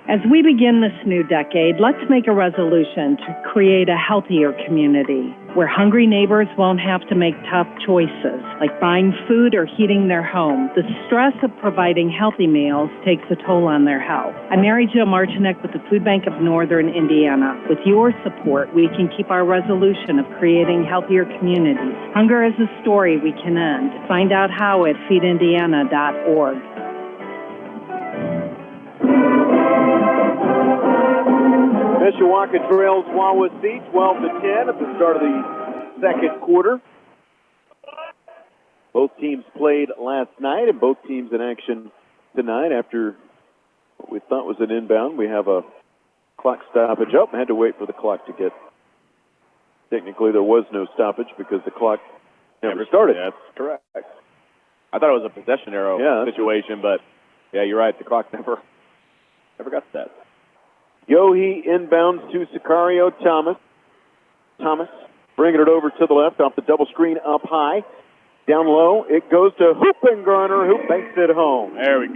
As we begin this new decade, let's make a resolution to create a healthier community where hungry neighbors won't have to make tough choices, like buying food or heating their home. The stress of providing healthy meals takes a toll on their health. I'm Mary Jo Martinek with the Food Bank of Northern Indiana. With your support, we can keep our resolution of creating healthier communities. Hunger is a story we can end. Find out how at feedindiana.org.
Mishawaka trails Wawasee 12-10 at the start of the second quarter. Both teams played last night, and both teams in action tonight after what we thought was an inbound. We have a clock stoppage up. I had to wait for the clock to get. Technically, there was no stoppage because the clock never started.
That's correct. I thought it was a possession arrow situation, but yeah, you're right. The clock never got set.
Yohe inbounds to Sicario Thomas. Thomas bringing it over to the left off the double screen up high. Down low, it goes to Hoopengarner, who banks it home.
There we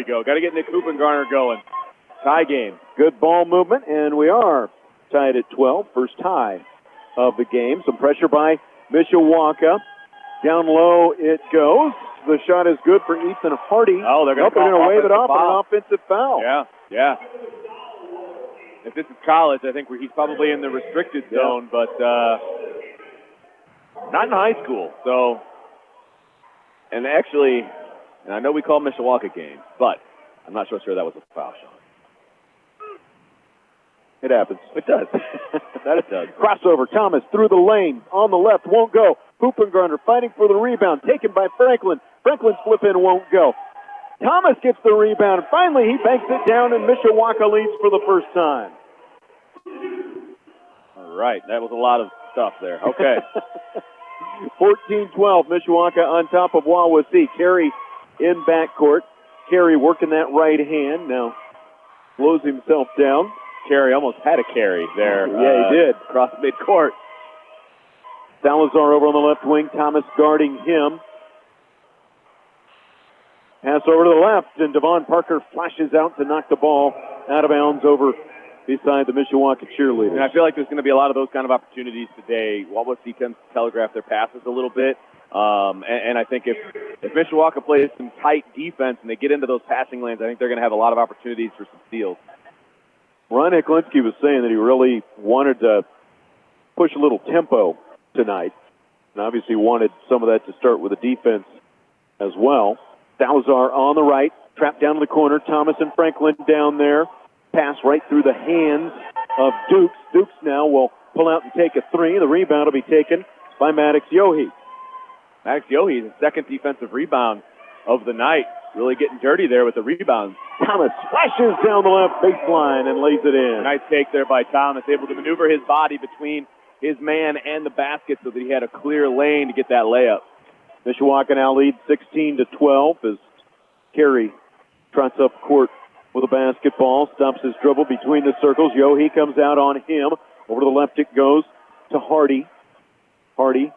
go. Got to get Nick Hoopengarner going. Tie game.
Good ball movement, and we are tied at 12. First tie of the game. Some pressure by Mishawaka. Down low it goes. The shot is good for Ethan Hardy.
Oh, they're going
to wave it off on an offensive foul.
Yeah. If this is college, I think he's probably in the restricted zone, but not in high school. So, and I know we call Mishawaka games, but I'm not so sure that was a foul shot.
It happens.
It does. That it does.
Crossover. Thomas through the lane. On the left. Won't go. Hoopengarner fighting for the rebound. Taken by Franklin. Franklin's flip in won't go. Thomas gets the rebound. Finally, he banks it down, and Mishawaka leads for the first time.
All right. That was a lot of stuff there. Okay.
14-12. Mishawaka on top of Wawasee. Carey in backcourt. Carey working that right hand. Now slows himself down.
Carey almost had a carry there.
Yeah, he did.
Across midcourt.
Salazar over on the left wing. Thomas guarding him. Pass over to the left, and Devon Parker flashes out to knock the ball out of bounds over beside the Mishawaka cheerleaders.
And I feel like there's going to be a lot of those kind of opportunities today. Wawasee tends to telegraph their passes a little bit. And I think if Mishawaka plays some tight defense and they get into those passing lanes, I think they're going to have a lot of opportunities for some steals.
Ron Heklinski was saying that he really wanted to push a little tempo tonight, and obviously wanted some of that to start with the defense as well. Salazar on the right, trapped down to the corner. Thomas and Franklin down there. Pass right through the hands of Dukes. Dukes now will pull out and take a three. The rebound will be taken by Maddox Yohe.
Maddox Yohe, the second defensive rebound of the night. Really getting dirty there with the rebounds.
Thomas flashes down the left baseline and lays it in.
Nice take there by Thomas, able to maneuver his body between his man and the basket so that he had a clear lane to get that layup.
Mishawaka now leads 16-12 as Carey trots up court with a basketball, stops his dribble between the circles. Yohe comes out on him. Over to the left it goes to Hardy. Hardy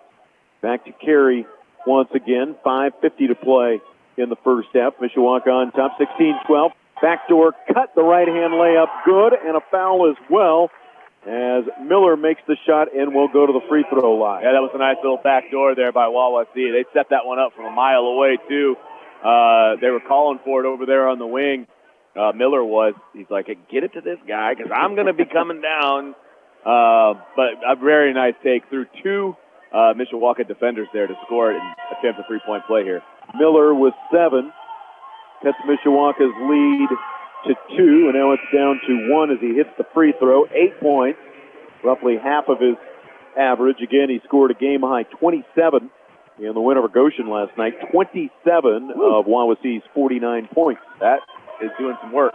back to Carey once again. 5:50 to play in the first half. Mishawaka on top, 16-12. Backdoor cut, the right-hand layup good, and a foul as well as Miller makes the shot and will go to the free throw line.
Yeah, that was a nice little backdoor there by Wawasee. They set that one up from a mile away, too. They were calling for it over there on the wing. Miller was. He's like, hey, get it to this guy because I'm going to be coming down. But a very nice take through two Mishawaka defenders there to score and attempt a three-point play here.
Miller with 7. Cuts Mishawaka's lead to 2, and now it's down to 1 as he hits the free throw. 8 points, roughly half of his average. Again, he scored a game-high 27 in the win over Goshen last night. 27 of Wawasee's 49 points.
That is doing some work.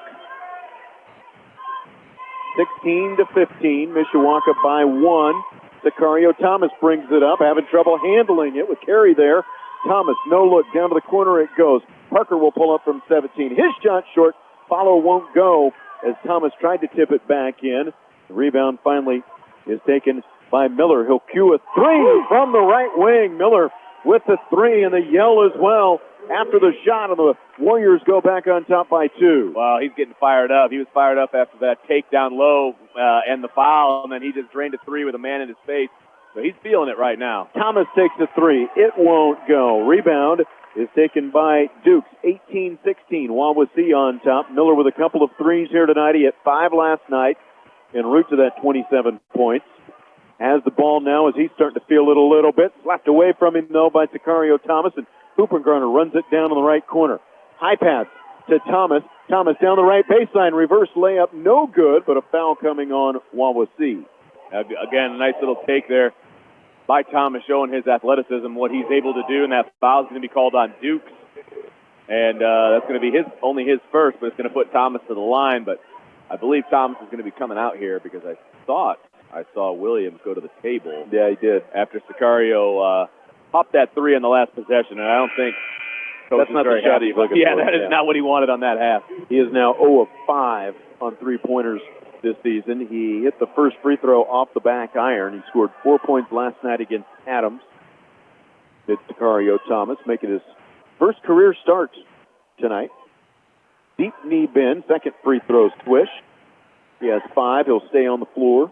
16-15, Mishawaka by 1. Sicario Thomas brings it up, having trouble handling it with Carey there. Thomas, no look, down to the corner it goes. Parker will pull up from 17. His shot short, follow won't go as Thomas tried to tip it back in. The rebound finally is taken by Miller. He'll cue a three from the right wing. Miller with the three and the yell as well after the shot, and the Warriors go back on top by 2.
Well, he's getting fired up. He was fired up after that takedown low and the foul, and then he just drained a three with a man in his face. So he's feeling it right now.
Thomas takes the three. It won't go. Rebound is taken by Dukes. 18-16. Wawasee on top. Miller with a couple of threes here tonight. He hit 5 last night en route to that 27 points. Has the ball now as he's starting to feel it a little bit. Slapped away from him, though, by Sicario Thomas, and Hoopengarner runs it down in the right corner. High pass to Thomas. Thomas down the right baseline. Reverse layup, no good, but a foul coming on Wawasee.
Again, a nice little take there by Thomas, showing his athleticism, what he's able to do, and that foul is going to be called on Dukes. And that's going to be only his first, but it's going to put Thomas to the line. But I believe Thomas is going to be coming out here because I thought I saw Williams go to the table.
Yeah, he did.
After Sicario popped that three on the last possession, and I don't think
that's not the shot he's looking for.
Yeah, that is not what he wanted on that half.
He is now 0 of 5 on three-pointers this season. He hit the first free throw off the back iron. He scored 4 points last night against Adams. It's Sicario Thomas making his first career start tonight. Deep knee bend, second free throw swish. He has 5. He'll stay on the floor.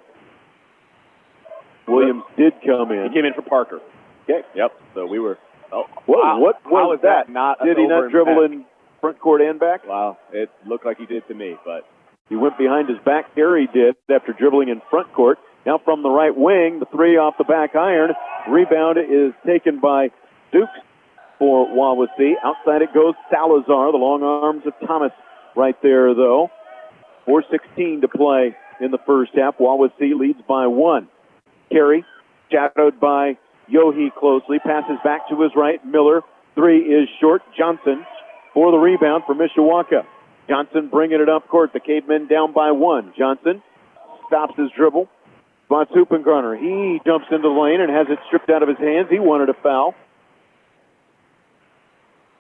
Williams did come in.
He came in for Parker.
Okay.
Yep. So we were. Oh,
whoa,
wow.
What was that? Did he not dribble in front court and back?
Wow. It looked like he did to me, but
he went behind his back. Carey did after dribbling in front court. Now from the right wing, the three off the back iron. Rebound is taken by Dukes for Wawasee. Outside it goes Salazar. The long arms of Thomas right there, though. 4:16 to play in the first half. Wawasee leads by 1. Carey, shadowed by Yohe closely, passes back to his right. Miller, 3 is short. Johnson for the rebound for Mishawaka. Johnson bringing it up court. The Cavemen down by 1. Johnson stops his dribble. Spots Hoopengarner. He jumps into the lane and has it stripped out of his hands. He wanted a foul.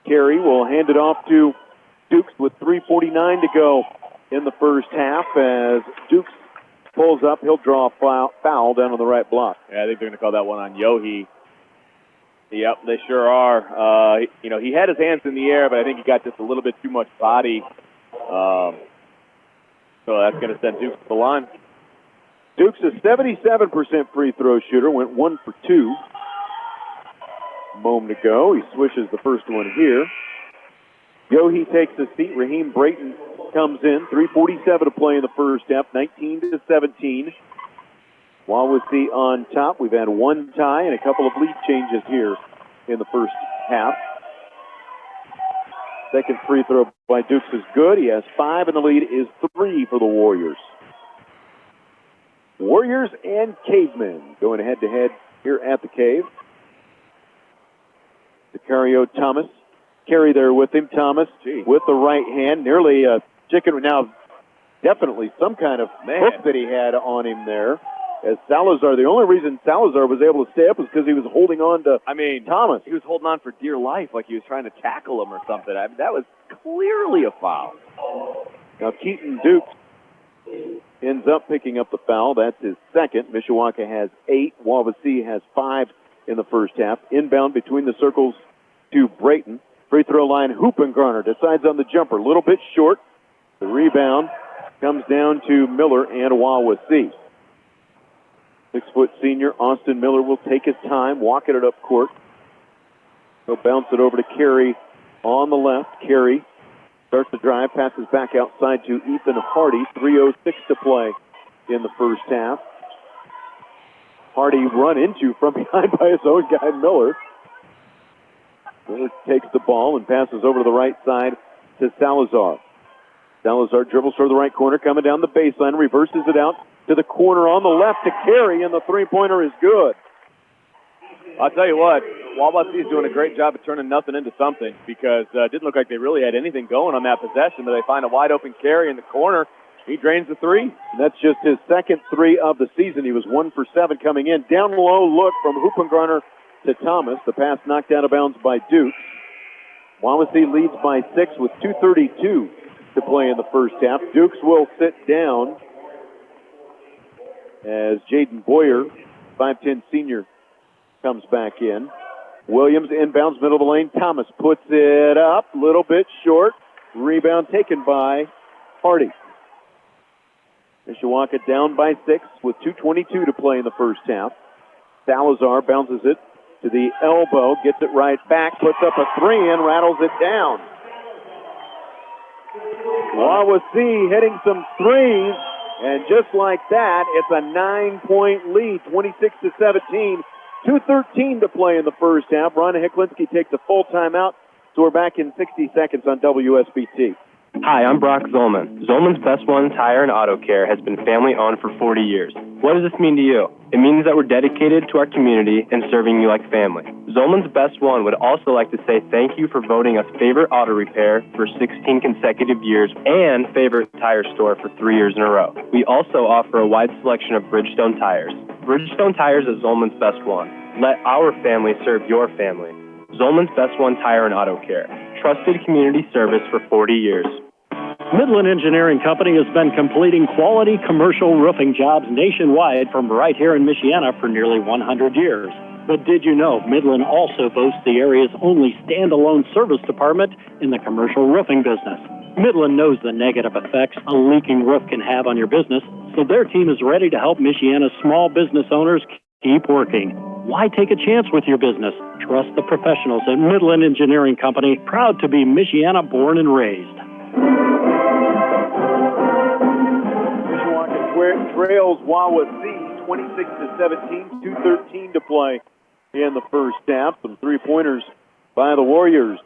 Carey will hand it off to Dukes with 3:49 to go in the first half. As Dukes pulls up, he'll draw a foul down on the right block.
Yeah, I think they're going to call that one on Yohe. Yep, they sure are. He had his hands in the air, but I think he got just a little bit too much body. So that's going to send Dukes to the line.
Dukes a 77% free throw shooter, went 1 for 2. A moment ago, he swishes the first one here. Yohe takes a seat. Raheem Brayton comes in. 3:47 to play in the first half, 19-17. Wawasee on top. We've had one tie and a couple of lead changes here in the first half. Second free throw by Dukes is good. He has 5, and the lead is 3 for the Warriors. Warriors and Cavemen going head-to-head here at the Cave. Sicario Thomas. Carey there with him. Thomas with the right hand. Nearly a chicken. Now, definitely some kind of hook that he had on him there. As Salazar, the only reason Salazar was able to stay up was because he was holding on to Thomas.
He was holding on for dear life like he was trying to tackle him or something. That was clearly a foul.
Now, Keaton Dukes ends up picking up the foul. That's his second. Mishawaka has 8. Wawasee has 5 in the first half. Inbound between the circles to Brayton. Free throw line, Hoopengarner decides on the jumper. A little bit short. The rebound comes down to Miller and Wawasee. 6-foot senior Austin Miller will take his time, walking it up court. He'll bounce it over to Carey on the left. Carey starts the drive, passes back outside to Ethan Hardy. 3:06 to play in the first half. Hardy run into from behind by his own guy, Miller. Miller takes the ball and passes over to the right side to Salazar. Salazar dribbles for the right corner, coming down the baseline, reverses it out to the corner on the left to Carey, and the three-pointer is good.
I'll tell you what, Wawasee is doing a great job of turning nothing into something because it didn't look like they really had anything going on that possession, but they find a wide-open Carey in the corner. He drains the three.
And that's just his second 3 of the season. He was 1 for 7 coming in. Down low look from Hoopengarner to Thomas. The pass knocked out of bounds by Dukes. Wawasee leads by 6 with 2:32 to play in the first half. Dukes will sit down as Jaden Boyer, 5'10 senior, comes back in. Williams inbounds, middle of the lane. Thomas puts it up, a little bit short. Rebound taken by Hardy. Mishawaka down by 6 with 2:22 to play in the first half. Salazar bounces it to the elbow, gets it right back, puts up a 3 and rattles it down. Wawasee hitting some threes, and just like that, it's a 9-point lead, 26-17. 2:13 to play in the first half. Ron Hicklinski takes a full timeout, so we're back in 60 seconds on WSBT.
Hi, I'm Brock Zolman. Zolman's Best One Tire and Auto Care has been family-owned for 40 years. What does this mean to you? It means that we're dedicated to our community and serving you like family. Zolman's Best One would also like to say thank you for voting us favorite auto repair for 16 consecutive years and favorite tire store for 3 years in a row. We also offer a wide selection of Bridgestone tires. Bridgestone tires is Zolman's Best One. Let our family serve your family. Zolman's Best One Tire and Auto Care. Trusted community service for 40 years.
Midland Engineering Company has been completing quality commercial roofing jobs nationwide from right here in Michiana for nearly 100 years. But did you know Midland also boasts the area's only standalone service department in the commercial roofing business? Midland knows the negative effects a leaking roof can have on your business, so their team is ready to help Michiana's small business owners keep working. Why take a chance with your business? Trust the professionals at Midland Engineering Company, proud to be Michiana born and raised.
Mishawaka trails Wawasee 26-17, 2:13 to play in the first half. Some three-pointers by the Warriors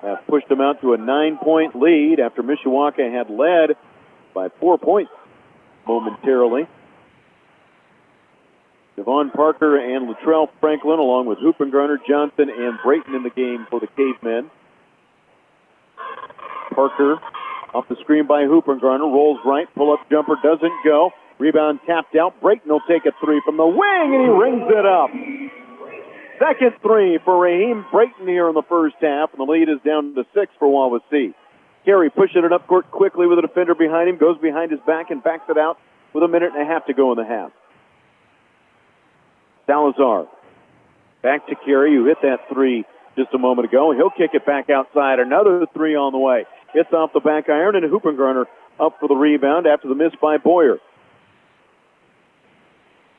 have pushed them out to a 9-point lead after Mishawaka had led by 4 points momentarily. Devon Parker and Latrell Franklin, along with Hoopengarner, Johnson, and Brayton in the game for the Cavemen. Parker off the screen by Hoopengarner, rolls right, pull-up jumper doesn't go. Rebound tapped out. Brayton will take a three from the wing, and he rings it up. Second three for Raheem Brayton here in the first half, and the lead is down to 6 for Wawasee. Carey pushing it up court quickly with a defender behind him, goes behind his back and backs it out with a minute and a half to go in the half. Salazar back to Carey, who hit that three just a moment ago. He'll kick it back outside. Another three on the way. It's off the back iron, and Hoopengarner up for the rebound after the miss by Boyer.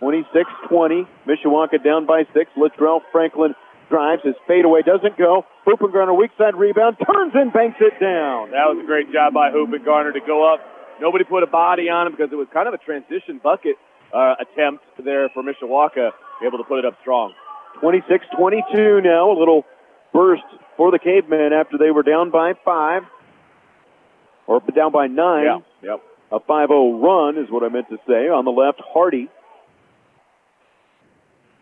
26-20. Mishawaka down by 6. Latrell Franklin drives. His fadeaway doesn't go. Hoopengarner, weak side rebound, turns and banks it down.
That was a great job by Hoopengarner to go up. Nobody put a body on him because it was kind of a transition bucket attempt there for Mishawaka, able to put it up strong.
26-22 now. A little burst for the Cavemen after they were down by 5. Or down by 9.
Yeah. Yep.
A 5-0 run is what I meant to say. On the left, Hardy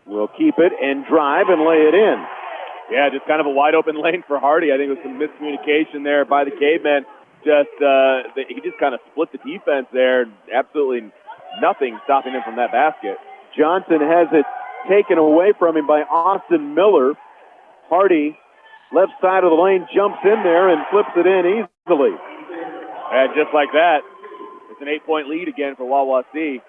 will keep it and drive and lay it in.
Yeah, just kind of a wide open lane for Hardy. I think it was some miscommunication there by the Cavemen. He just kind of split the defense there. Absolutely nothing stopping him from that basket.
Johnson has it taken away from him by Austin Miller. Hardy, left side of the lane, jumps in there and flips it in easily.
And just like that, it's an 8-point lead again for Wawasee.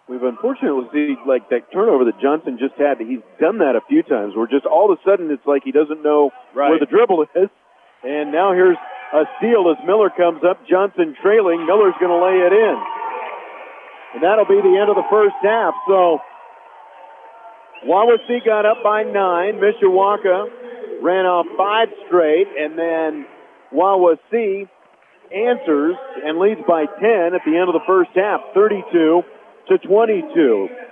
We've unfortunately seen like that turnover that Johnson just had. He's done that a few times where just all of a sudden it's like he doesn't know where the dribble is. And now here's a steal as Miller comes up. Johnson trailing. Miller's going to lay it in. And that'll be the end of the first half. So Wawasee got up by 9. Mishawaka ran off 5 straight. And then Wawasee answers and leads by 10 at the end of the first half, 32-22.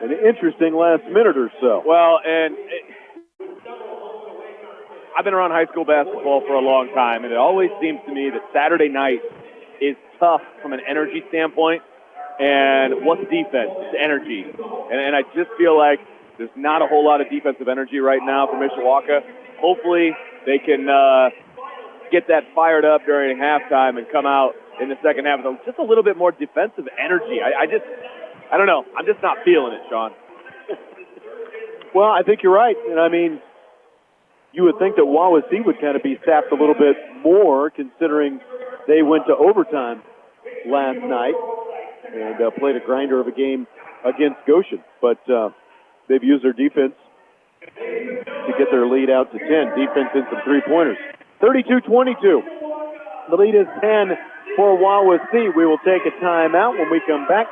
An interesting last minute or so.
Well, and I've been around high school basketball for a long time, and it always seems to me that Saturday night is tough from an energy standpoint. And what's defense? It's energy. And I just feel like there's not a whole lot of defensive energy right now for Mishawaka. Hopefully they can get that fired up during halftime and come out in the second half with just a little bit more defensive energy. I don't know. I'm just not feeling it, Sean.
Well, I think you're right. And I mean, you would think that Wawasee would kind of be sapped a little bit more considering they went to overtime last night and played a grinder of a game against Goshen. But they've used their defense to get their lead out to 10. Defense in some three-pointers. 32-22. The lead is 10 for Wawasee. We will take a timeout. When we come back,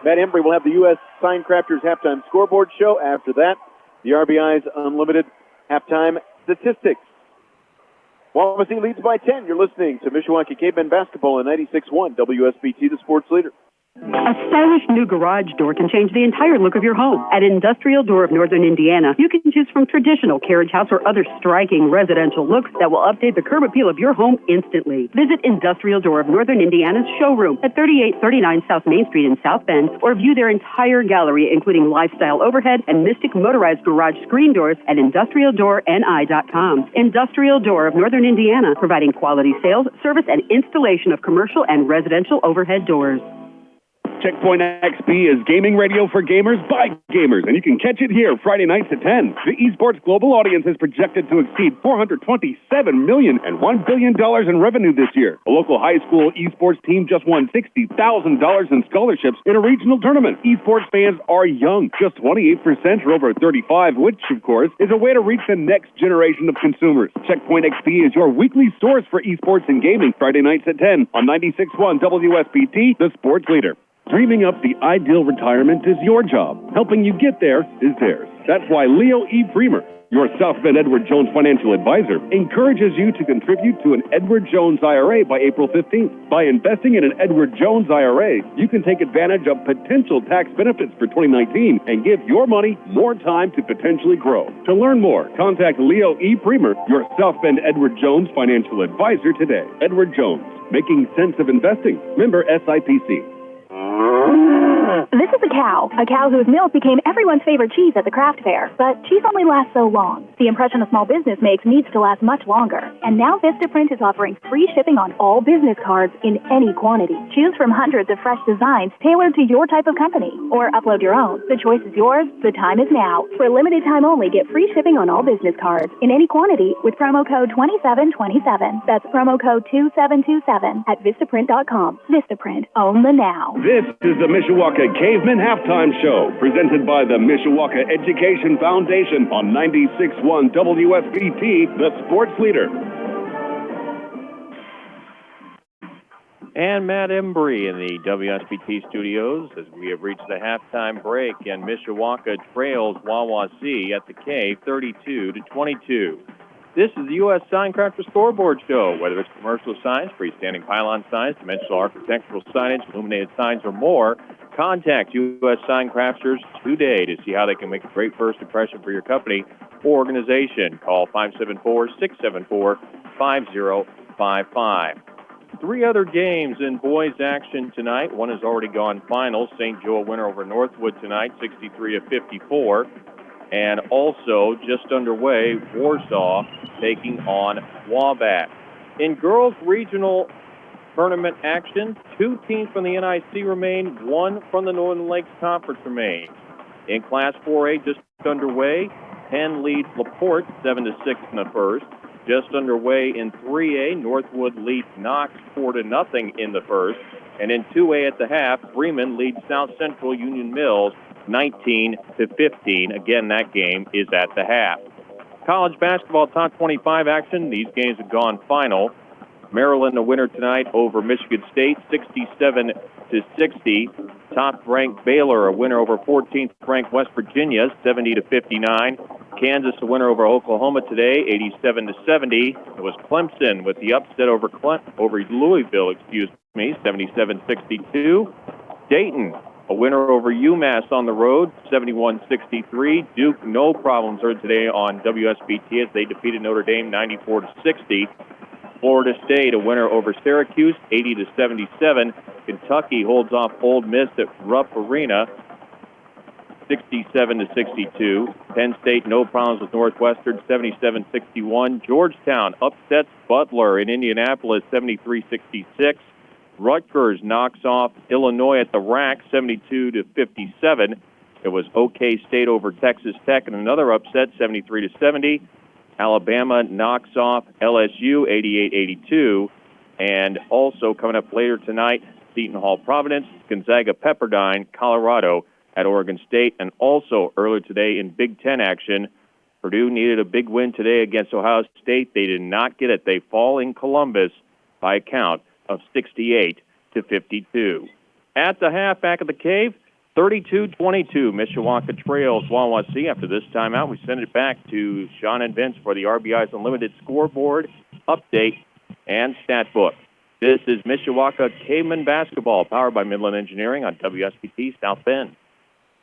Matt Embry will have the U.S. Sign Crafters halftime scoreboard show. After that, the RBI's Unlimited halftime statistics. Wawasee leads by 10. You're listening to Mishawaka Cavemen basketball on 96.1 WSBT, the sports leader.
A stylish new garage door can change the entire look of your home. At Industrial Door of Northern Indiana, you can choose from traditional carriage house or other striking residential looks that will update the curb appeal of your home instantly. Visit Industrial Door of Northern Indiana's showroom at 3839 South Main Street in South Bend, or view their entire gallery, including lifestyle overhead and Mystic motorized garage screen doors at IndustrialDoorNI.com. Industrial Door of Northern Indiana, providing quality sales, service, and installation of commercial and residential overhead doors.
Checkpoint XP is gaming radio for gamers by gamers, and you can catch it here Friday nights at 10. The esports global audience is projected to exceed $427 million and $1 billion in revenue this year. A local high school esports team just won $60,000 in scholarships in a regional tournament. Esports fans are young, just 28% are over 35, which, of course, is a way to reach the next generation of consumers. Checkpoint XP is your weekly source for esports and gaming, Friday nights at 10 on 96.1 WSBT, the sports leader. Dreaming up the ideal retirement is your job. Helping you get there is theirs. That's why Leo E. Bremer, your South Bend Edward Jones financial advisor, encourages you to contribute to an Edward Jones IRA by April 15th. By investing in an Edward Jones IRA, you can take advantage of potential tax benefits for 2019 and give your money more time to potentially grow. To learn more, contact Leo E. Premer, your South Bend Edward Jones financial advisor today. Edward Jones, making sense of investing. Member SIPC.
This is a cow whose milk became everyone's favorite cheese at the craft fair. But cheese only lasts so long. The impression a small business makes needs to last much longer. And now Vistaprint is offering free shipping on all business cards in any quantity. Choose from hundreds of fresh designs tailored to your type of company. Or upload your own. The choice is yours. The time is now. For a limited time only, get free shipping on all business cards in any quantity with promo code 2727. That's promo code 2727 at Vistaprint.com. Vistaprint. Own the now.
This is the Mishawaka Caveman Halftime Show, presented by the Mishawaka Education Foundation on 96.1 WSBT, the sports leader.
And Matt Embry in the WSBT studios as we have reached the halftime break, and Mishawaka trails Wawasee at the Cave 32-22. This is the U.S. Signcrafters Scoreboard Show. Whether it's commercial signs, freestanding pylon signs, dimensional architectural signage, illuminated signs, or more, contact U.S. Signcrafters today to see how they can make a great first impression for your company or organization. Call 574-674-5055. Three other games in boys action tonight. One has already gone final. St. Joe winner over Northwood tonight, 63-54. And also, just underway, Warsaw taking on Wabat. In girls' regional tournament action, 2 teams from the NIC remain, 1 from the Northern Lakes Conference remains. In Class 4A, just underway, Penn leads LaPorte 7-6 in the first. Just underway in 3A, Northwood leads Knox 4-0 in the first. And in 2A at the half, Freeman leads South Central Union Mills 19-15. Again, that game is at the half. College basketball top 25 action. These games have gone final. Maryland a winner tonight over Michigan State, 67-60. Top-ranked Baylor a winner over 14th-ranked West Virginia, 70-59. Kansas a winner over Oklahoma today, 87-70. It was Clemson with the upset over Louisville, 77-62. Dayton a winner over UMass on the road, 71-63. Duke, no problems heard today on WSBT as they defeated Notre Dame 94-60. Florida State a winner over Syracuse, 80-77. Kentucky holds off Ole Miss at Rupp Arena, 67-62. Penn State no problems with Northwestern, 77-61. Georgetown upsets Butler in Indianapolis, 73-66. Rutgers knocks off Illinois at the rack, 72-57. It was OK State over Texas Tech in another upset, 73-70. Alabama knocks off LSU, 88-82. And also coming up later tonight, Seton Hall Providence, Gonzaga Pepperdine, Colorado at Oregon State. And also earlier today in Big Ten action, Purdue needed a big win today against Ohio State. They did not get it. They fall in Columbus by a count of 68-52. At the half, back at the Cave, 32-22. Mishawaka trails Wawasee. After this timeout, we send it back to Sean and Vince for the RBI's Unlimited scoreboard update and stat book. This is Mishawaka Caveman basketball, powered by Midland Engineering on WSBT South Bend.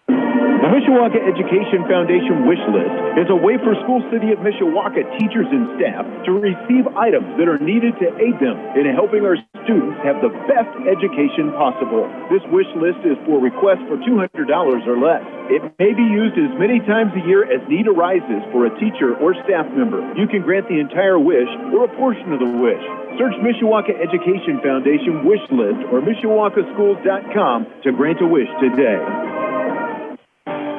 The Mishawaka Education Foundation wish list is a way for School City of Mishawaka teachers and staff to receive items that are needed to aid them in helping our students have the best education possible. This wish list is for requests for $200 or less. It may be used as many times a year as need arises for a teacher or staff member. You can grant the entire wish or a portion of the wish. Search Mishawaka Education Foundation wish list or MishawakaSchools.com to grant a wish today.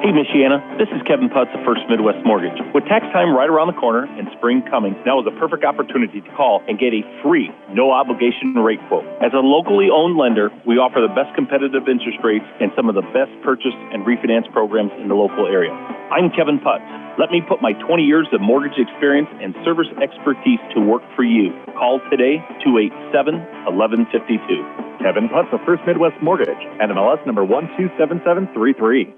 Hey, Michiana, this is Kevin Putz of First Midwest Mortgage. With tax time right around the corner and spring coming, now is a perfect opportunity to call and get a free, no-obligation rate quote. As a locally owned lender, we offer the best competitive interest rates and some of the best purchase and refinance programs in the local area. I'm Kevin Putz. Let me put my 20 years of mortgage experience and service expertise to work for you. Call today, 287-1152.
Kevin Putz of First Midwest Mortgage, NMLS number 127733.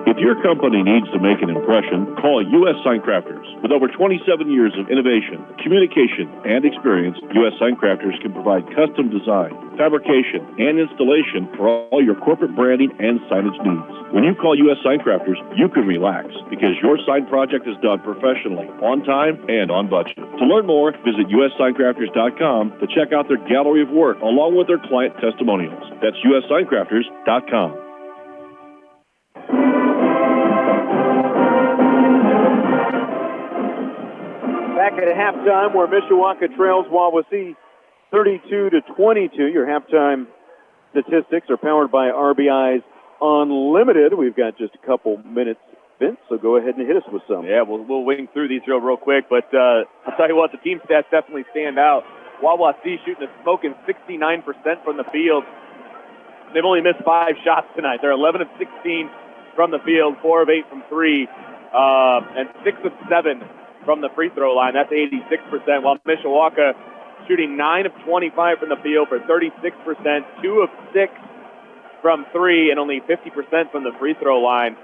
If your company needs to make an impression, call U.S. Sign Crafters. With over 27 years of innovation, communication, and experience, U.S. Sign Crafters can provide custom design, fabrication, and installation for all your corporate branding and signage needs. When you call U.S. Sign Crafters, you can relax because your sign project is done professionally, on time, and on budget. To learn more, visit USSignCrafters.com to check out their gallery of work along with their client testimonials. That's USSignCrafters.com.
Back at halftime, where Mishawaka trails Wawasee 32-22. Your halftime statistics are powered by RBI's Unlimited. We've got just a couple minutes, Vince, so go ahead and hit us with some.
Yeah, we'll wing through these real quick, but I'll tell you what, the team stats definitely stand out. Wawasee shooting a smoking 69% from the field. They've only missed 5 shots tonight. They're 11 of 16 from the field, 4 of 8 from 3, and 6 of 7 from the free throw line. That's 86%, while Mishawaka shooting 9 of 25 from the field for 36%, 2 of 6 from 3, and only 50% from the free throw line.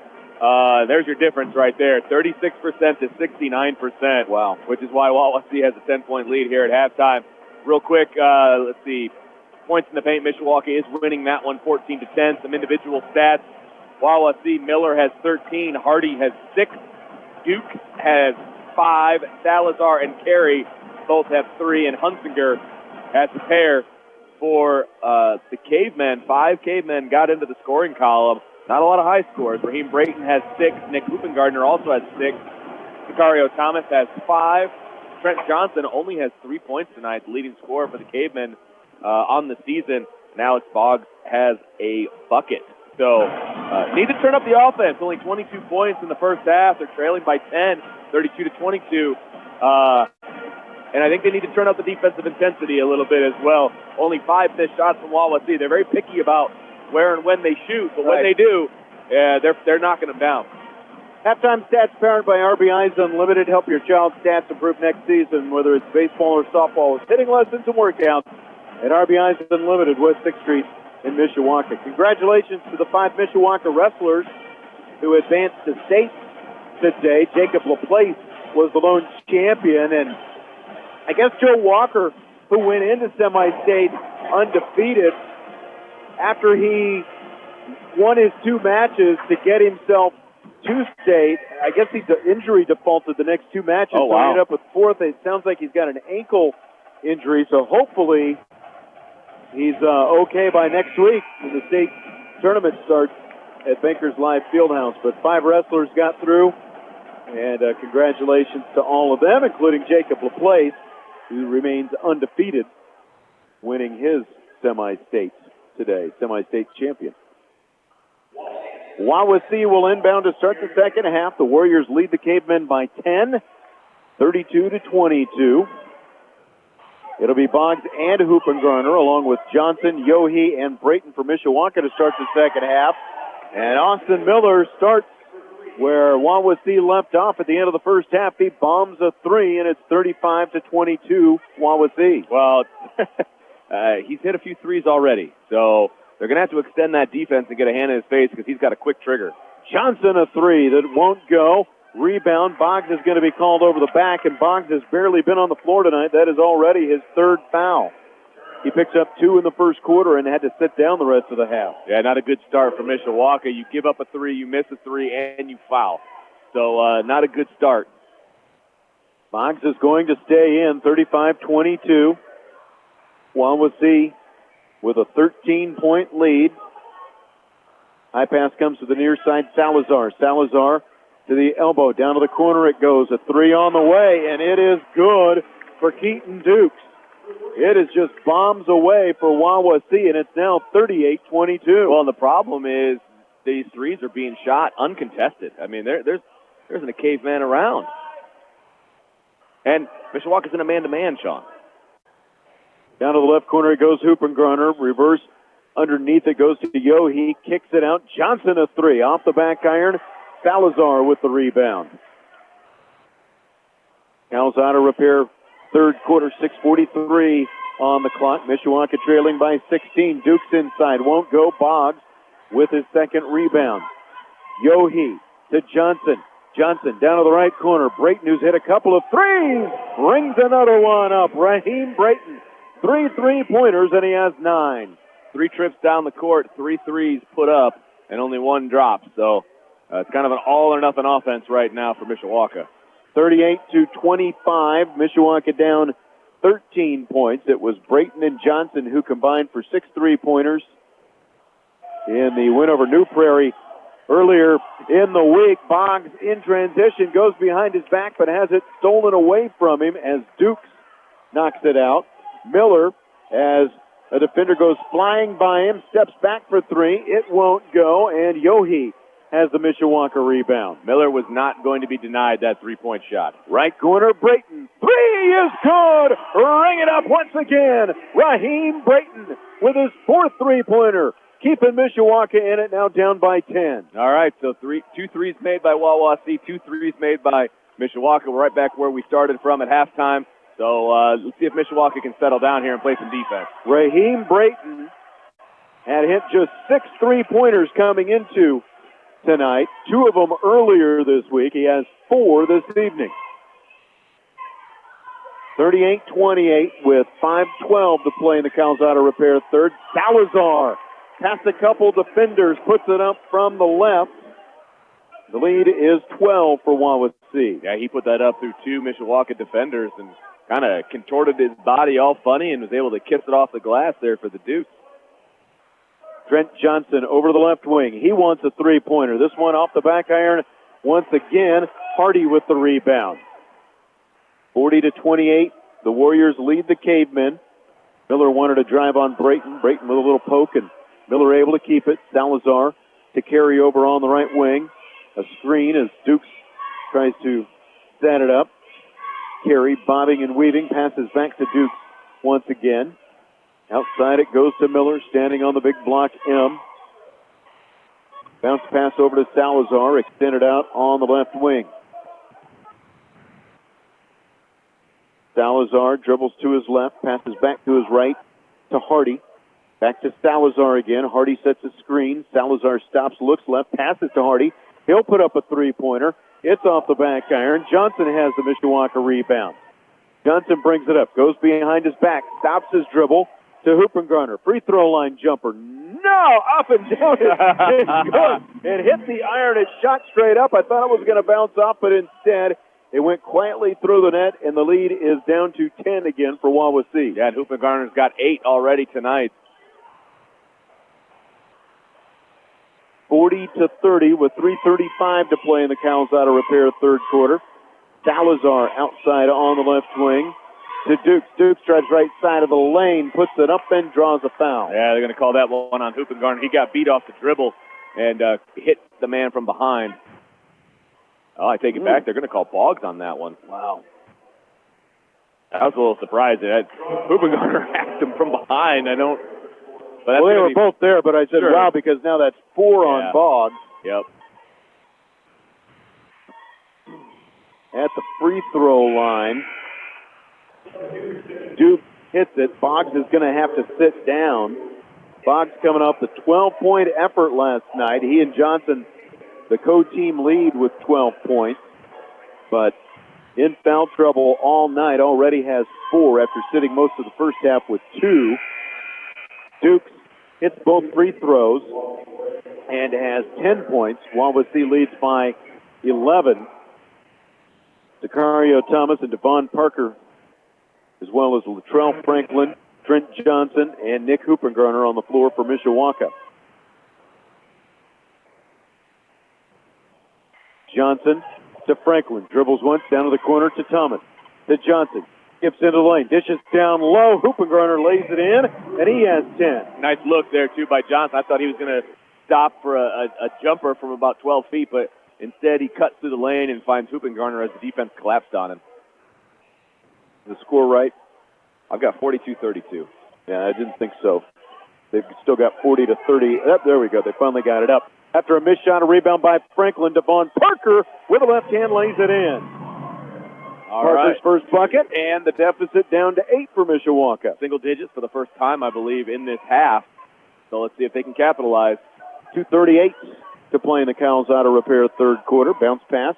There's your difference right there, 36% to 69%. Wow. Which is why Wawasee has a 10-point lead here at halftime. Real quick, let's see. Points in the paint, Mishawaka is winning that one 14-10. Some individual stats. Wawasee, Miller has 13, Hardy has 6, Duke has 5, Salazar and Carey both have 3, and Hunsinger has a pair for the Cavemen. 5 Cavemen got into the scoring column. Not a lot of high scores. Raheem Brayton has 6. Nick Hoopengardner also has 6. Sicario Thomas has 5. Trent Johnson only has 3 points tonight, the leading scorer for the Cavemen on the season. And Alex Boggs has a bucket. So need to turn up the offense. Only 22 points in the first half. They're trailing by 10, 32-22. And I think they need to turn up the defensive intensity a little bit as well. Only 5 missed shots from Wawasee. They're very picky about where and when they shoot, but when they do, they're knocking them down.
Halftime stats powered by RBI's Unlimited. Help your child's stats improve next season, whether it's baseball or softball, with hitting lessons and workouts at RBI's Unlimited, West 6th Street in Mishawaka. Congratulations to the 5 Mishawaka wrestlers who advanced to state today. Jacob LaPlace was the lone champion, and I guess Joe Walker, who went into semi-state undefeated after he won his 2 matches to get himself to state. I guess he's injury defaulted the next 2 matches.
Oh, wow.
So he ended up with 4th. It sounds like he's got an ankle injury, so hopefully he's okay by next week when the state tournament starts at Bankers Live Fieldhouse. But 5 wrestlers got through, and congratulations to all of them, including Jacob LaPlace, who remains undefeated, winning his semi-state today, semi-state champion. Wawasee will inbound to start the second half. The Warriors lead the Cavemen by 10, 32-22. It'll be Boggs and Hoopengardner, along with Johnson, Yohe, and Brayton for Mishawaka to start the second half. And Austin Miller starts where Wawasee left off at the end of the first half. He bombs a 3, and it's 35-22 Wawasee.
Well, he's hit a few threes already, so they're going to have to extend that defense and get a hand in his face because he's got a quick trigger.
Johnson a 3 that won't go. Rebound. Boggs is going to be called over the back, and Boggs has barely been on the floor tonight. That is already his 3rd foul. He picks up 2 in the first quarter and had to sit down the rest of the half.
Yeah, not a good start for Mishawaka. You give up a 3, you miss a 3, and you foul. So not a good start.
Boggs is going to stay in, 35-22. Wawasee with a 13-point lead. High pass comes to the near side, Salazar. Salazar to the elbow, down to the corner it goes. A 3 on the way, and it is good for Keaton Dukes. It is just bombs away for Wawasee, and it's now 38-22.
Well, and the problem is these threes are being shot uncontested. I mean, there isn't a caveman around. And Mishawaka's in a man-to-man, Sean.
Down to the left corner it goes, Hoopengardner. Reverse underneath it goes to Yohe. Kicks it out. Johnson a 3. Off the back iron. Salazar with the rebound. Calzada repair. Third quarter, 6:43 on the clock. Mishawaka trailing by 16. Dukes inside. Won't go. Boggs with his second rebound. Yohe to Johnson. Johnson down to the right corner. Brayton, who's hit a couple of threes, rings another one up. Raheem Brayton, 3 3-pointers, and he has 9.
3 trips down the court, 3 threes put up, and only 1 drop. So it's kind of an all-or-nothing offense right now for Mishawaka.
38-25. Mishawaka down 13 points. It was Brayton and Johnson who combined for 6 3-pointers in the win over New Prairie earlier in the week. Boggs in transition goes behind his back but has it stolen away from him as Dukes knocks it out. Miller, as a defender goes flying by him, steps back for 3. It won't go, and Yohe has the Mishawaka rebound.
Miller was not going to be denied that 3-point shot.
Right corner, Brayton. 3 is good. Ring it up once again. Raheem Brayton with his 4th 3-pointer. Keeping Mishawaka in it, now down by 10.
All right, so 2 threes made by Wawasee, 2 threes made by Mishawaka. We're right back where we started from at halftime. So let's see if Mishawaka can settle down here and play some defense.
Raheem Brayton had hit just 6 3-pointers coming into tonight. 2 of them earlier this week. He has 4 this evening. 38-28 with 5:12 to play in the Calzada Repair third. Salazar past a couple defenders, puts it up from the left. The lead is 12 for Wawasee.
Yeah, he put that up through 2 Mishawaka defenders and kind of contorted his body all funny and was able to kiss it off the glass there for the Dukes.
Trent Johnson over the left wing. He wants a 3-pointer. This one off the back iron once again. Hardy with the rebound. 40-28. The Warriors lead the Cavemen. Miller wanted to drive on Brayton. Brayton with a little poke, and Miller able to keep it. Salazar to carry over on the right wing. A screen as Dukes tries to set it up. Carey bobbing and weaving, passes back to Dukes once again. Outside it goes to Miller, standing on the big block M. Bounce pass over to Salazar, extended out on the left wing. Salazar dribbles to his left, passes back to his right to Hardy. Back to Salazar again. Hardy sets a screen. Salazar stops, looks left, passes to Hardy. He'll put up a 3-pointer. It's off the back iron. Johnson has the Mishawaka rebound. Johnson brings it up, goes behind his back, stops his dribble to Hoopengarner. Free throw line jumper. No! Up and down. It's good. It hit the iron. It shot straight up. I thought it was going to bounce off, but instead it went quietly through the net, and the lead is down to 10 again for Wawasee.
Yeah, and Hoopengarner's got 8 already tonight.
40-30 with 3:35 to play in the Calzada Repair third quarter. Salazar outside on the left wing to Dukes. Dukes drives right side of the lane, puts it up and draws a foul.
Yeah, they're going to call that one on Hoopengarner. He got beat off the dribble and hit the man from behind. Oh, I take it back. They're going to call Boggs on that one.
Wow.
I was a little surprised. Hoopengarner hacked him from behind. But
well, they were both there, but I said,
Sure.
wow, because now that's 4 on Boggs.
Yep.
At the free throw line, Duke hits it. Boggs is going to have to sit down. Boggs coming off the 12-point effort last night. He and Johnson, the co-team lead with 12 points, but in foul trouble all night. Already has 4 after sitting most of the first half with 2. Dukes hits both free throws and has 10 points. Wawasee leads by 11. Sicario Thomas and Devon Parker, as well as Latrell Franklin, Trent Johnson, and Nick Hoopengarner on the floor for Mishawaka. Johnson to Franklin, dribbles once down to the corner to Thomas. To Johnson, skips into the lane, dishes down low. Hoopengarner lays it in, and he has 10.
Nice look there, too, by Johnson. I thought he was going to stop for a jumper from about 12 feet, but instead he cuts through the lane and finds Hoopengarner as the defense collapsed on him.
The score right?
I've got 42-32.
Yeah, I didn't think so. They've still got 40-30. There we go. They finally got it up. After a missed shot, a rebound by Franklin. Devon Parker with a left hand lays it in. Parker's first bucket, and the deficit down to 8 for Mishawaka.
Single digits for the first time, I believe, in this half. So let's see if they can capitalize.
2:38 to play in the Cows Auto Repair third quarter. Bounce pass,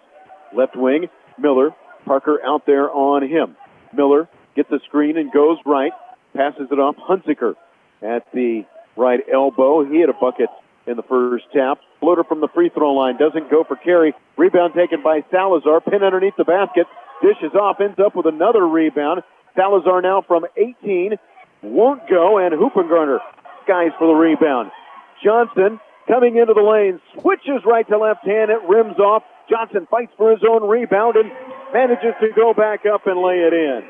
left wing, Miller. Parker out there on him. Miller gets a screen and goes right. Passes it off. Hunziker at the right elbow. He had a bucket in the first half. Floater from the free throw line. Doesn't go for carry. Rebound taken by Salazar. Pin underneath the basket. Dishes off. Ends up with another rebound. Salazar now from 18. Won't go. And Hoopengarner skies for the rebound. Johnson coming into the lane. Switches right to left hand. It rims off. Johnson fights for his own rebound and manages to go back up and lay it in.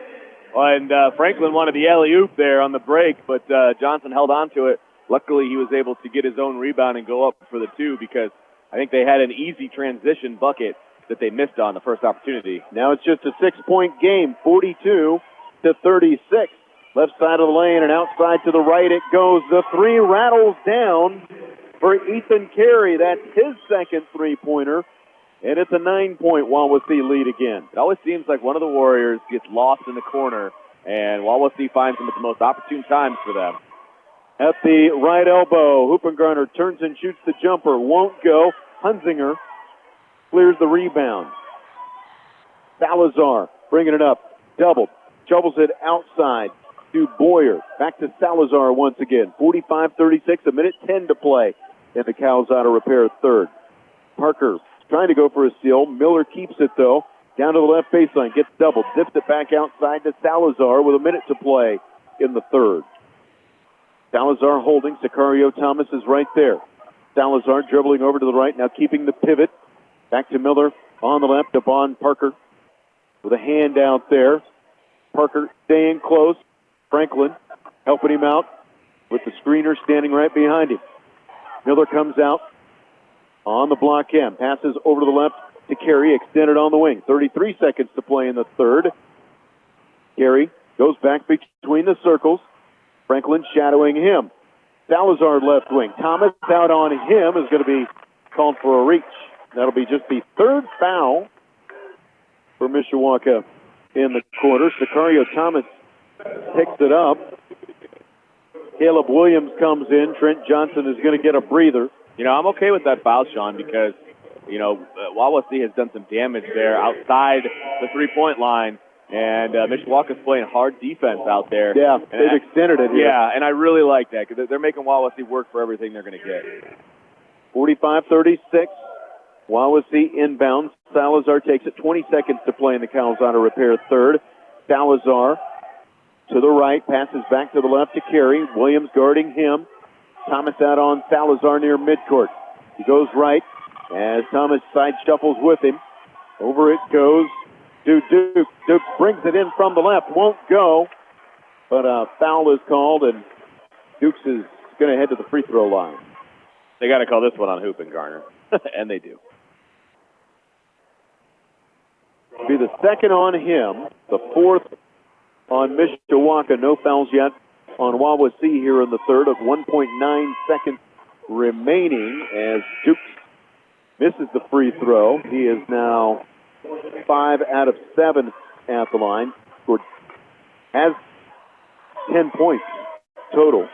And Franklin wanted the alley-oop there on the break, but Johnson held on to it. Luckily, he was able to get his own rebound and go up for the two because I think they had an easy transition bucket that they missed on the first opportunity.
Now it's just a 6-point game, 42-36. Left side of the lane and outside to the right it goes. The three rattles down for Ethan Carey. That's his second three-pointer. And it's a 9-point Wawasee lead again.
It always seems like one of the Warriors gets lost in the corner, and Wawasee finds them at the most opportune times for them.
At the right elbow, Hoopengarner turns and shoots the jumper. Won't go. Hunzinger clears the rebound. Salazar bringing it up. Doubled. Shovels it outside to Boyer. Back to Salazar once again. 45-36, a minute 10 to play in the Cows Auto Repair third. Parker trying to go for a steal. Miller keeps it, though. Down to the left baseline. Gets doubled. Zips it back outside to Salazar with a minute to play in the third. Salazar holding. Sicario Thomas is right there. Salazar dribbling over to the right, now keeping the pivot. Back to Miller on the left. Devon Parker with a hand out there. Parker staying close. Franklin helping him out with the screener standing right behind him. Miller comes out on the block end. Passes over to the left to Carey, extended on the wing. 33 seconds to play in the third. Carey goes back between the circles. Franklin shadowing him. Salazar left wing. Thomas out on him is going to be called for a reach. That'll be just the third foul for Mishawaka in the quarter. Sicario Thomas picks it up. Caleb Williams comes in. Trent Johnson is going to get a breather.
You know, I'm okay with that foul, Sean, because, you know, Wawasee has done some damage there outside the three-point line, and Mishawaka's playing hard defense out there.
Yeah, they've extended it here.
Yeah, and I really like that because they're making Wawasee work for everything they're going to get.
45-36, Wawasee inbounds. Salazar takes it. 20 seconds to play in the Cows Auto Repair third. Salazar to the right, passes back to the left to Carey. Williams guarding him. Thomas out on Salazar near midcourt. He goes right as Thomas side shuffles with him. Over it goes to Duke. Duke brings it in from the left. Won't go, but a foul is called, and Dukes is going to head to the free throw line.
They got to call this one on Hoopengarner, and they do.
Be the second on him, the fourth on Mishawaka. No fouls yet on Wawasee here in the third of 1.9 seconds remaining as Dukes misses the free throw. He is now 5 out of 7 at the line. Has 10 points total.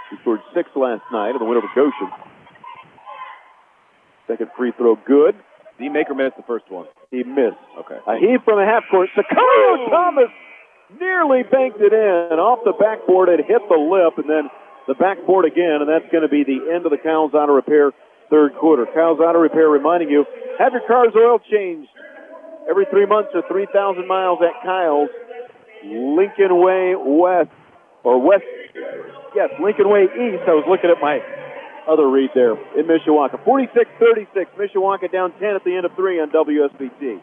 He scored 6 last night in the win over Goshen. Second free throw good.
Did he make or miss the first one?
He missed.
Okay.
A heave from the half court. Sicario Thomas nearly banked it in. Off the backboard, it hit the lip, and then the backboard again, and that's going to be the end of the Cows Auto Repair third quarter. Cows Auto Repair reminding you, have your car's oil changed every 3 months or 3,000 miles at Kyle's. Lincoln Way West, or West, yes, Lincoln Way East. I was looking at my other read there in Mishawaka. 46-36, Mishawaka down 10 at the end of 3 on WSBT.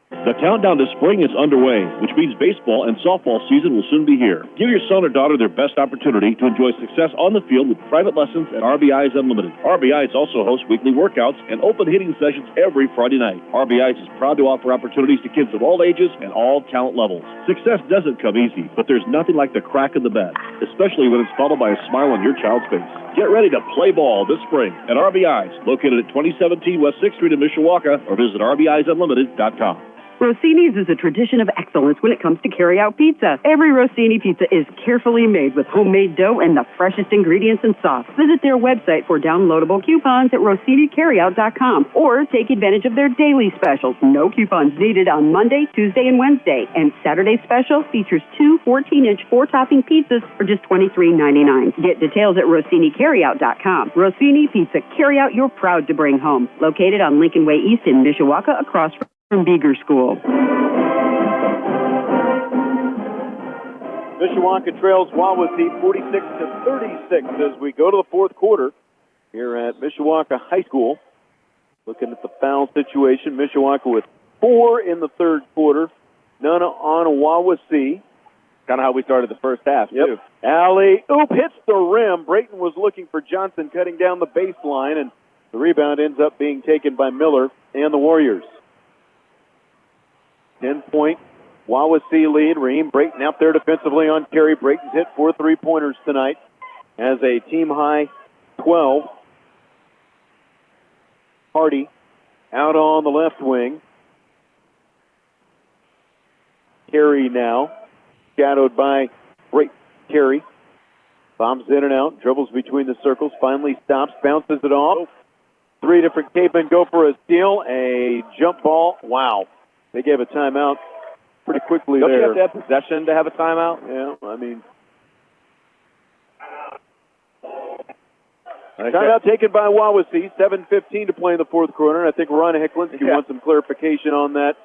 The countdown to spring is underway, which means baseball and softball season will soon be here. Give your son or daughter their best opportunity to enjoy success on the field with private lessons at RBI's Unlimited. RBI's also hosts weekly workouts and open hitting sessions every Friday night. RBI's is proud to offer opportunities to kids of all ages and all talent levels. Success doesn't come easy, but there's nothing like the crack of the bat, especially when it's followed by a smile on your child's face. Get ready to play ball this spring at RBI's, located at 2017 West 6th Street in Mishawaka, or visit RBI'sunlimited.com.
Rossini's is a tradition of excellence when it comes to carry-out pizza. Every Rossini pizza is carefully made with homemade dough and the freshest ingredients and sauce. Visit their website for downloadable coupons at rossinicarryout.com or take advantage of their daily specials. No coupons needed on Monday, Tuesday, and Wednesday. And Saturday's special features 2 14-inch 4-topping pizzas for just $23.99. Get details at rossinicarryout.com. Rossini Pizza Carryout you're proud to bring home. Located on Lincoln Way East in Mishawaka across from Beager School.
Mishawaka trails Wawasee 46-36 as we go to the fourth quarter here at Mishawaka High School. Looking at the foul situation, Mishawaka with 4 in the third quarter, none on Wawasee.
Kind of how we started the first half, too.
Alley oop hits the rim. Brayton was looking for Johnson cutting down the baseline, and the rebound ends up being taken by Miller and the Warriors. 10-point Wawasee lead. Raheem Brayton out there defensively on carry. Brayton's hit 4 3-pointers tonight. Has a team-high 12. Hardy out on the left wing. Carey now, shadowed by Brayton. Carey bombs in and out, dribbles between the circles, finally stops, bounces it off. 3 different cavemen go for a steal, a jump ball. Wow. They gave a timeout pretty quickly
Don't
there.
you have to have possession to have a timeout?
Yeah, I mean. Timeout taken by Wawasee. 7:15 to play in the fourth quarter. And I think Ron Hecklinski wants some clarification on that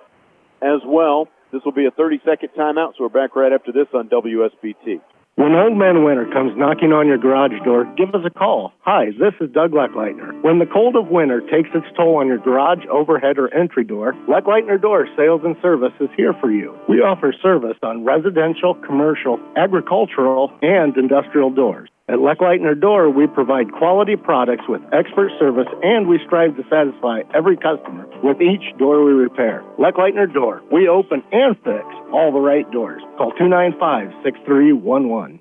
as well. This will be a 30-second timeout, so we're back right after this on WSBT.
When Old Man Winter comes knocking on your garage door, give us a call. Hi, this is Doug Leckleitner. When the cold of winter takes its toll on your garage, overhead, or entry door, Leckleitner Door Sales and Service is here for you. We offer service on residential, commercial, agricultural, and industrial doors. At Leckleitner Door, we provide quality products with expert service, and we strive to satisfy every customer with each door we repair. Leckleitner Door, we open and fix all the right doors. Call 295-6311.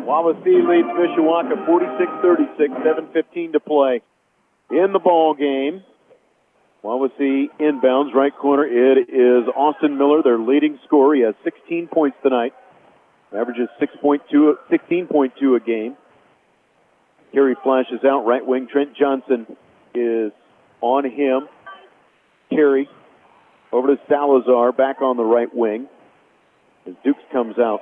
Wawasee leads Mishawaka 46-36, 7:15 to play in the ball game. Wawasee inbounds, right corner. It is Austin Miller, their leading scorer. He has 16 points tonight. Averages 16.2 a game. Carey flashes out, right wing. Trent Johnson is on him. Carey over to Salazar, back on the right wing. As Dukes comes out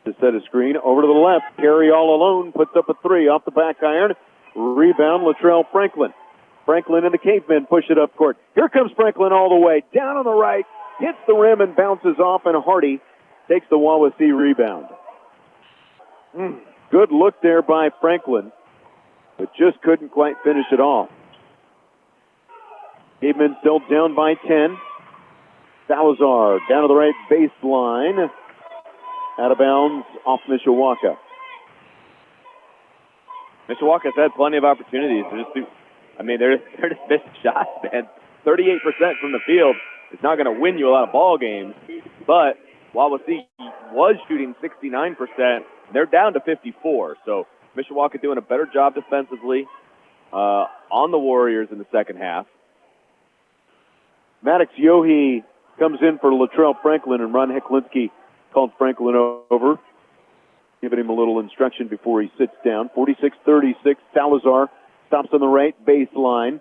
to set a screen. Over to the left, Carey all alone, puts up a 3 off the back iron. Rebound, Latrell Franklin. Franklin and the Cavemen push it up court. Here comes Franklin all the way. Down on the right, hits the rim and bounces off, and Hardy takes the Wawasee rebound. Good look there by Franklin, but just couldn't quite finish it off. Cavemen still down by 10. Salazar down to the right baseline. Out of bounds off Mishawaka.
Mishawaka's had plenty of opportunities. They're just missed shots, man. 38% from the field is not going to win you a lot of ball games, but Wawasee was shooting 69%. They're down to 54, so Mishawaka doing a better job defensively on the Warriors in the second half.
Maddox Yohe comes in for Latrell Franklin, and Ron Hecklinski called Franklin over, giving him a little instruction before he sits down. 46-36, Salazar stops on the right baseline.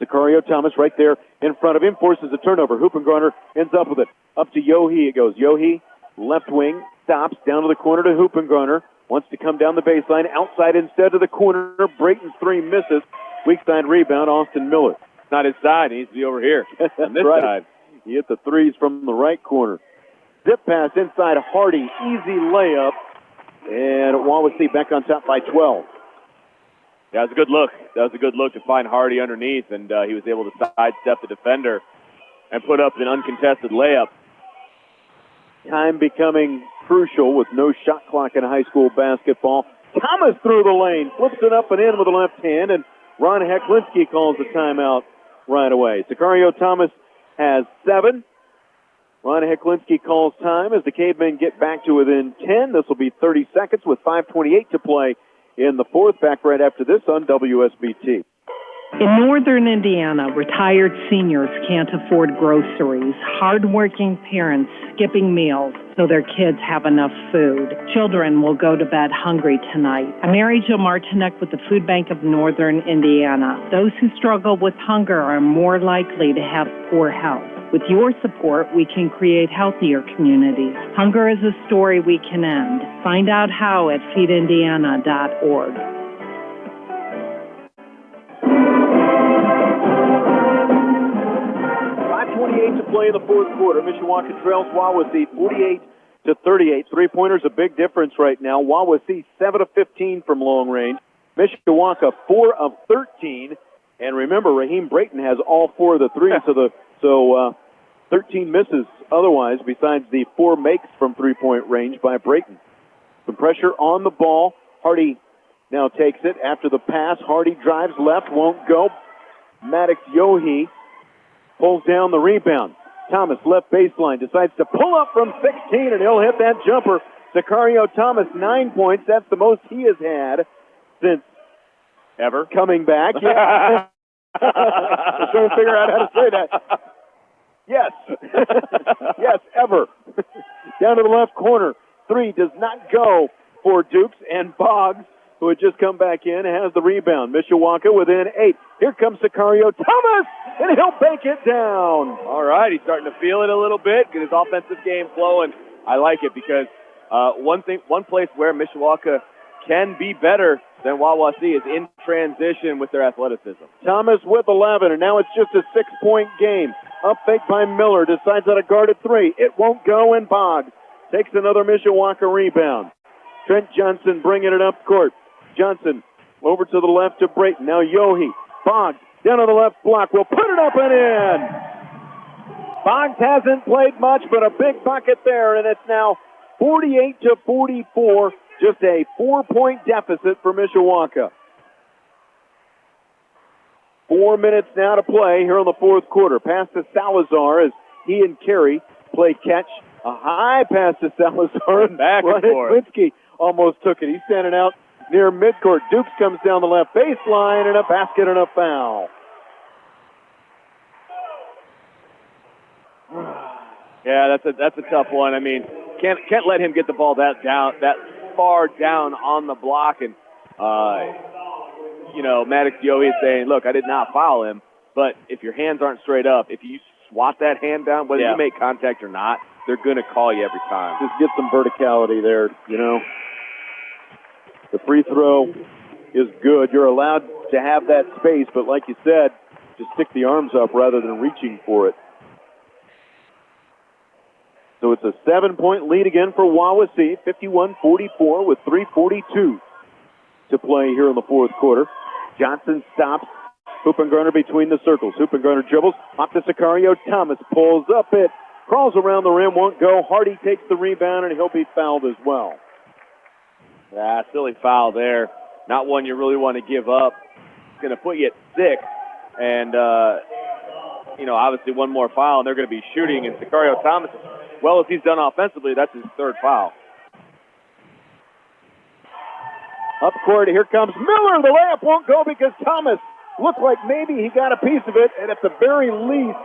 Sicario Thomas right there in front of him, forces a turnover. Hoopengarner ends up with it. Up to Yohe it goes. Yohe, left wing, stops down to the corner to Hoopengarner. Wants to come down the baseline. Outside instead to the corner. Brayton's 3 misses. Weak side rebound, Austin Miller.
It's not his side. He needs to be over here on this side.
He hit the 3s from the right corner. Zip pass inside Hardy. Easy layup. And Wawasee back on top by 12.
Yeah, that was a good look. That was a good look to find Hardy underneath, and he was able to sidestep the defender and put up an uncontested layup.
Time becoming crucial with no shot clock in high school basketball. Thomas through the lane, flips it up and in with the left hand, and Ron Hecklinski calls the timeout right away. Sicario Thomas has 7. Ron Hecklinski calls time as the Cavemen get back to within 10. This will be 30 seconds with 5:28 to play in the fourth. Back right after this on WSBT.
In northern Indiana, retired seniors can't afford groceries. Hardworking parents skipping meals so their kids have enough food. Children will go to bed hungry tonight. I'm Mary Jo Martinek with the Food Bank of Northern Indiana. Those who struggle with hunger are more likely to have poor health. With your support, we can create healthier communities. Hunger is a story we can end. Find out how at feedindiana.org.
5:28 to play in the fourth quarter. Mishawaka trails Wawasee 48-38. Three-pointers a big difference right now. Wawasee 7 of 15 from long range. Mishawaka 4 of 13. And remember, Raheem Brayton has all 4 of the threes, so 13 misses otherwise, besides the 4 makes from three-point range by Brayton. Some pressure on the ball. Hardy now takes it after the pass. Hardy drives left, won't go. Maddox Yohe pulls down the rebound. Thomas, left baseline, decides to pull up from 16, and he'll hit that jumper. Sicario Thomas, 9 points. That's the most he has had since
ever
coming back. Yeah. I'm trying to figure out how to say that. Yes. Yes, ever. Down to the left corner. 3 does not go for Dukes, and Boggs, who had just come back in, has the rebound. Mishawaka within 8. Here comes Sicario Thomas, and he'll bank it down.
All right, he's starting to feel it a little bit, get his offensive game flowing. I like it because one place where Mishawaka can be better than Wawasee is in transition with their athleticism.
Thomas with 11, and now it's just a 6-point game. Up fake by Miller, decides how to guard at 3. It won't go, and Boggs takes another Mishawaka rebound. Trent Johnson bringing it up court. Johnson over to the left to Brayton. Now Yohe. Boggs down on the left block. Will put it up and in. Boggs hasn't played much, but a big bucket there, and it's now 48-44. Just a 4-point deficit for Mishawaka. 4 minutes now to play here in the fourth quarter. Pass to Salazar as he and Carey play catch. A high pass to Salazar.
Back and forth.
Linsky almost took it. He's standing out near midcourt. Dukes comes down the left baseline, and a basket and a foul.
Yeah, that's a tough one. I mean, can't let him get the ball that far down on the block, and Maddox Yohe is saying, look, I did not foul him, but if your hands aren't straight up, if you swat that hand down, whether you make contact or not, they're going to call you every time.
Just get some verticality there, The free throw is good. You're allowed to have that space, but like you said, just stick the arms up rather than reaching for it. So it's a 7-point lead again for Wawasee, 51-44 with 3:42 to play here in the fourth quarter. Johnson stops. Hoopengarner between the circles. Hoopengarner dribbles. Off to Sicario. Thomas pulls up it. Crawls around the rim. Won't go. Hardy takes the rebound, and he'll be fouled as well.
Yeah, silly foul there. Not one you really want to give up. It's going to put you at 6. And, obviously one more foul, and they're going to be shooting. And Sicario Thomas, well, if he's done offensively, that's his 3rd foul.
Up court, here comes Miller. The layup won't go because Thomas looked like maybe he got a piece of it, and at the very least,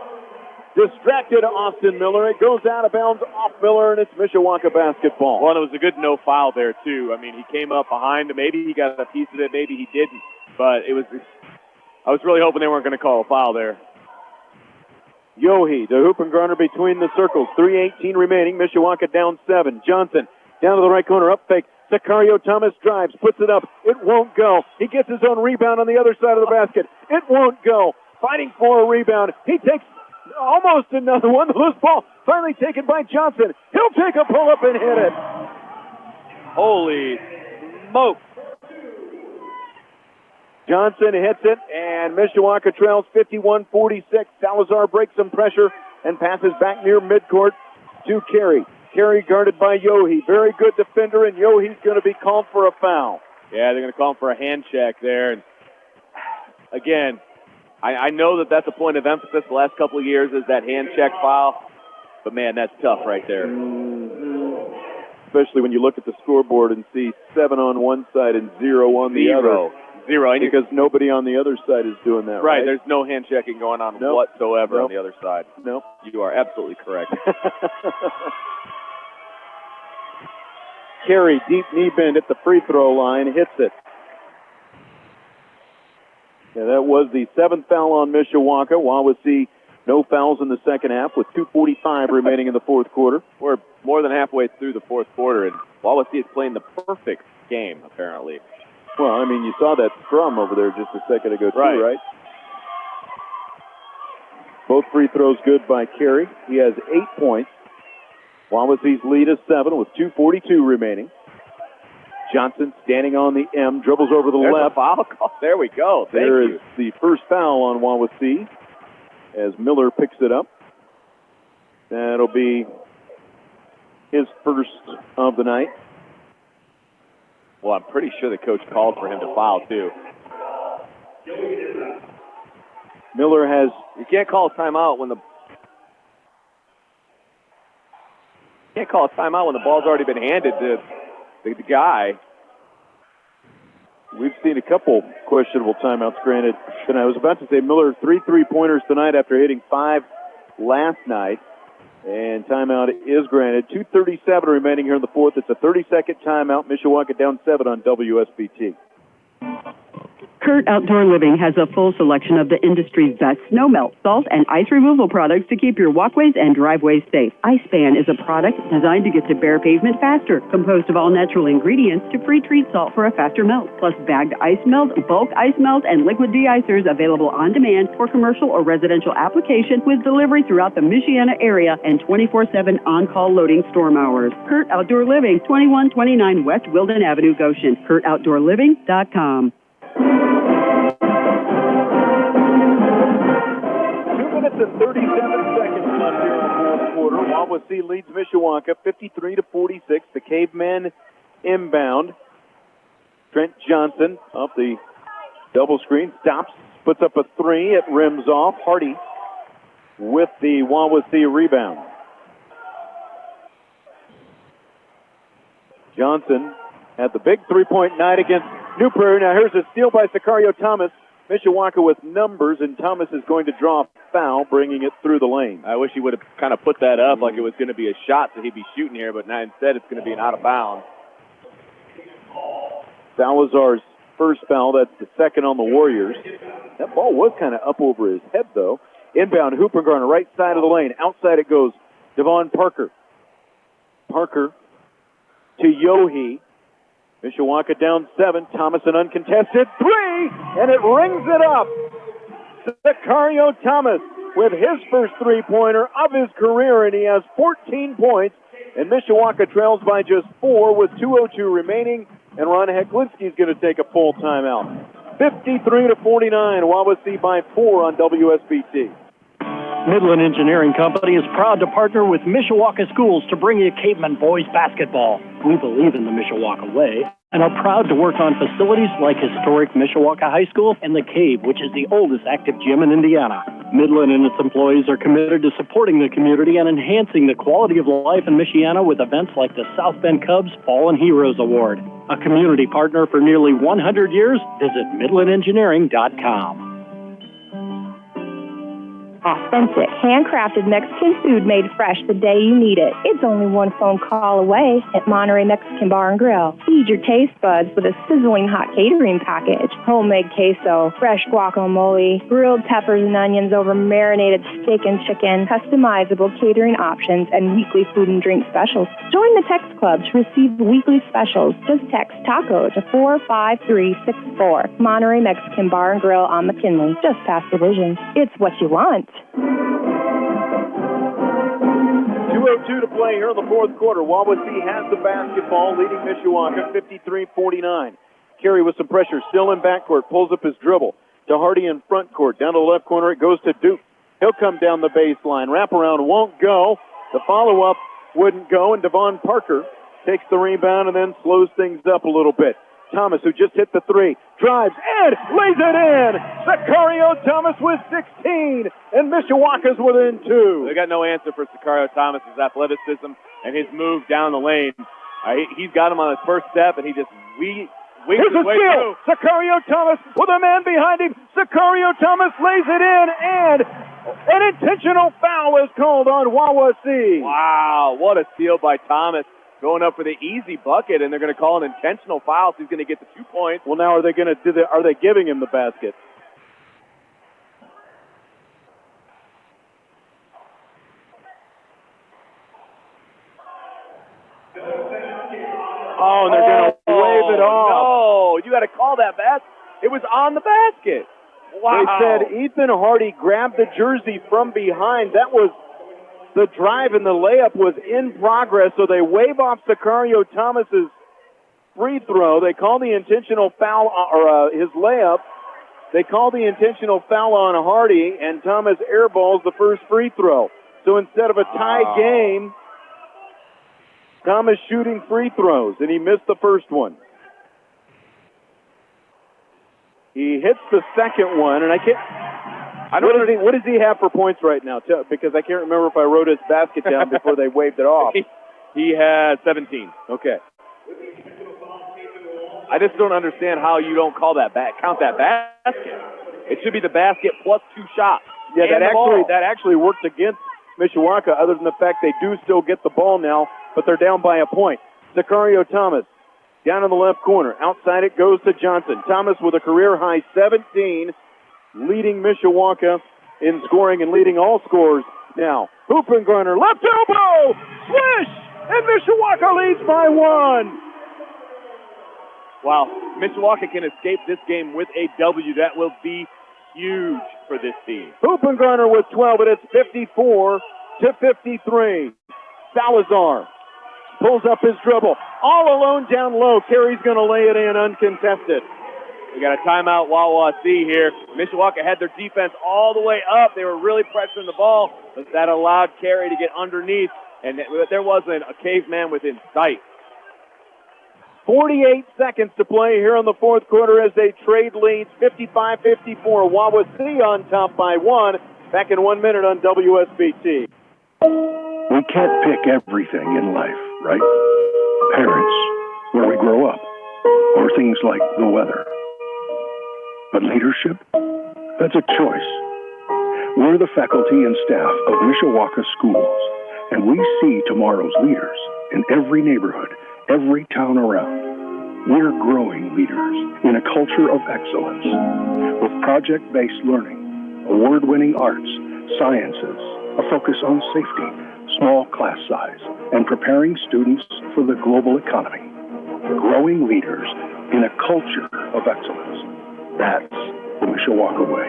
distracted Austin Miller. It goes out of bounds off Miller, and it's Mishawaka basketball.
Well, it was a good no foul there, too. I mean, he came up behind him. Maybe he got a piece of it. Maybe he didn't. But I was really hoping they weren't going to call a foul there.
Yohe, the Hoopengarner between the circles. 3:18 remaining. Mishawaka down 7. Johnson down to the right corner. Up fake. Sicario Thomas drives. Puts it up. It won't go. He gets his own rebound on the other side of the basket. It won't go. Fighting for a rebound. He takes almost another one. The loose ball finally taken by Johnson. He'll take a pull-up and hit it.
Holy smoke.
Johnson hits it, and Mishawaka trails 51-46. Salazar breaks some pressure and passes back near midcourt to Carey. Carey guarded by Yohe. Very good defender, and Yohe's going to be called for a foul.
Yeah, they're going to call him for a hand check there. And again, I know that's a point of emphasis the last couple of years is that hand check foul. But, man, that's tough right there.
Especially when you look at the scoreboard and see 7 on one side and 0 on the other.
0.
Because nobody on the other side is doing that, right?
There's no hand checking going on whatsoever on the other side.
Nope.
You are absolutely correct.
Carey, deep knee bend at the free throw line, hits it. Yeah, that was the 7th foul on Mishawaka. Wawasee, no fouls in the second half with 2:45 remaining in the fourth quarter.
We're more than halfway through the fourth quarter, and Wawasee is playing the perfect game, apparently.
Well, I mean, you saw that scrum over there just a second ago, too, right? Both free throws good by Carey. He has 8 points. Wawasee's lead is 7 with 2:42 remaining. Johnson standing on the M, dribbles over the left.
Foul call. There we go.
There is the first foul on Wawasee as Miller picks it up. That'll be his first of the night.
Well, I'm pretty sure the coach called for him to foul, too.
Miller has...
You can't call a timeout when the... You can't call a timeout when the ball's already been handed to the guy.
We've seen a couple questionable timeouts granted tonight. I was about to say Miller 3 3-pointers tonight after hitting 5 last night. And timeout is granted. 2:37 remaining here in the fourth. It's a 30-second timeout. Mishawaka down 7 on WSBT.
Kurt Outdoor Living has a full selection of the industry's best snow melt, salt, and ice removal products to keep your walkways and driveways safe. Iceban is a product designed to get to bare pavement faster, composed of all natural ingredients to pre-treat salt for a faster melt, plus bagged ice melt, bulk ice melt, and liquid de-icers available on demand for commercial or residential application with delivery throughout the Michiana area and 24/7 on-call loading storm hours. Kurt Outdoor Living, 2129 West Wilden Avenue, Goshen. KurtOutdoorLiving.com.
2 minutes and 37 seconds left here in the fourth quarter. Wawasee leads Mishawaka 53-46. The Cavemen inbound. Trent Johnson up the double screen, stops, puts up a 3. It rims off. Hardy with the Wawasee rebound. Johnson had the big 3-point night against New Prairie. Now here's a steal by Sicario Thomas. Mishawaka with numbers, and Thomas is going to draw a foul, bringing it through the lane.
I wish he would have kind of put that up like it was going to be a shot that he'd be shooting here, but now instead it's going to be an out of bounds.
Salazar's first foul. That's the second on the Warriors. That ball was kind of up over his head, though. Inbound, Hoopinger on the right side of the lane. Outside it goes. Devon Parker. Parker to Yohe. Mishawaka down 7. Thomas an uncontested 3, and it rings it up. Sicario Thomas with his first 3-pointer of his career, and he has 14 points. And Mishawaka trails by just 4 with 2:02 remaining, and Ron Heklinski is going to take a full timeout. 53-49, Wawasee by 4 on WSBT.
Midland Engineering Company is proud to partner with Mishawaka Schools to bring you Caveman boys basketball. We believe in the Mishawaka way and are proud to work on facilities like historic Mishawaka High School and the Cave, which is the oldest active gym in Indiana. Midland and its employees are committed to supporting the community and enhancing the quality of life in Michiana with events like the South Bend Cubs Fallen Heroes Award. A community partner for nearly 100 years, visit MidlandEngineering.com.
Authentic, handcrafted Mexican food made fresh the day you need it. It's only one phone call away at Monterey Mexican Bar and Grill. Feed your taste buds with a sizzling hot catering package. Homemade queso, fresh guacamole, grilled peppers and onions over marinated steak and chicken, customizable catering options, and weekly food and drink specials. Join the text club to receive weekly specials. Just text TACO to 45364. Monterey Mexican Bar and Grill on McKinley, just past Division. It's what you want.
2:02 to play here in the fourth quarter. Wawasee has the basketball, leading Mishawaka 53-49. Carey with some pressure, still in backcourt, pulls up his dribble to Hardy in front court. Down to the left corner, it goes to Duke. He'll come down the baseline. Wraparound won't go. The follow-up wouldn't go, and Devon Parker takes the rebound and then slows things up a little bit. Thomas, who just hit the 3, drives and lays it in. Sicario Thomas with 16, and Mishawaka's within 2.
They got no answer for Sicario Thomas's athleticism and his move down the lane. He's got him on his first step, and he just Wings
Here's a
his way
steal.
through.
Sicario Thomas with a man behind him. Sicario Thomas lays it in, and an intentional foul is called on Wawasee.
Wow, what a steal by Thomas. Going up for the easy bucket, and they're going to call an intentional foul, so he's going to get the 2 points.
Well, now are they going to do that? Are they giving him the basket? Oh, and they're going to wave it off.
No, you got to call that basket. It was on the basket. Wow.
They said Ethan Hardy grabbed the jersey from behind. That was the drive, and the layup was in progress, so they wave off Sicario Thomas's free throw. They call the intentional foul, or his layup. They call the intentional foul on Hardy, and Thomas airballs the first free throw. So instead of a tie game, Thomas shooting free throws, and he missed the first one. He hits the second one, and what does he have for points right now? Because I can't remember if I wrote his basket down before they waved it off.
He had 17.
Okay.
I just don't understand how you don't call that count that basket. It should be the basket plus 2 shots.
Yeah, that actually worked against Mishawaka, other than the fact they do still get the ball now, but they're down by a point. Sicario Thomas down in the left corner. Outside it goes to Johnson. Thomas with a career-high 17, leading Mishawaka in scoring and leading all scorers now. Hoopengarner, left elbow, swish, and Mishawaka leads by 1.
Wow, Mishawaka can escape this game with a W. That will be huge for this team.
Hoopengarner with 12, and it's 54-53. Salazar pulls up his dribble. All alone down low. Carey's going to lay it in uncontested.
We got a timeout, Wawasee here. Mishawaka had their defense all the way up. They were really pressuring the ball, but that allowed Carey to get underneath, and there wasn't a caveman within sight.
48 seconds to play here in the fourth quarter as they trade leads. 55-54. Wawasee on top by 1. Back in 1 minute on WSBT.
We can't pick everything in life, right? Parents, where we grow up, or things like the weather. But leadership? That's a choice. We're the faculty and staff of Mishawaka schools, and we see tomorrow's leaders in every neighborhood, every town around. We're growing leaders in a culture of excellence with project-based learning, award-winning arts, sciences, a focus on safety, small class size, and preparing students for the global economy. Growing leaders in a culture of excellence. That's the Mishawaka way.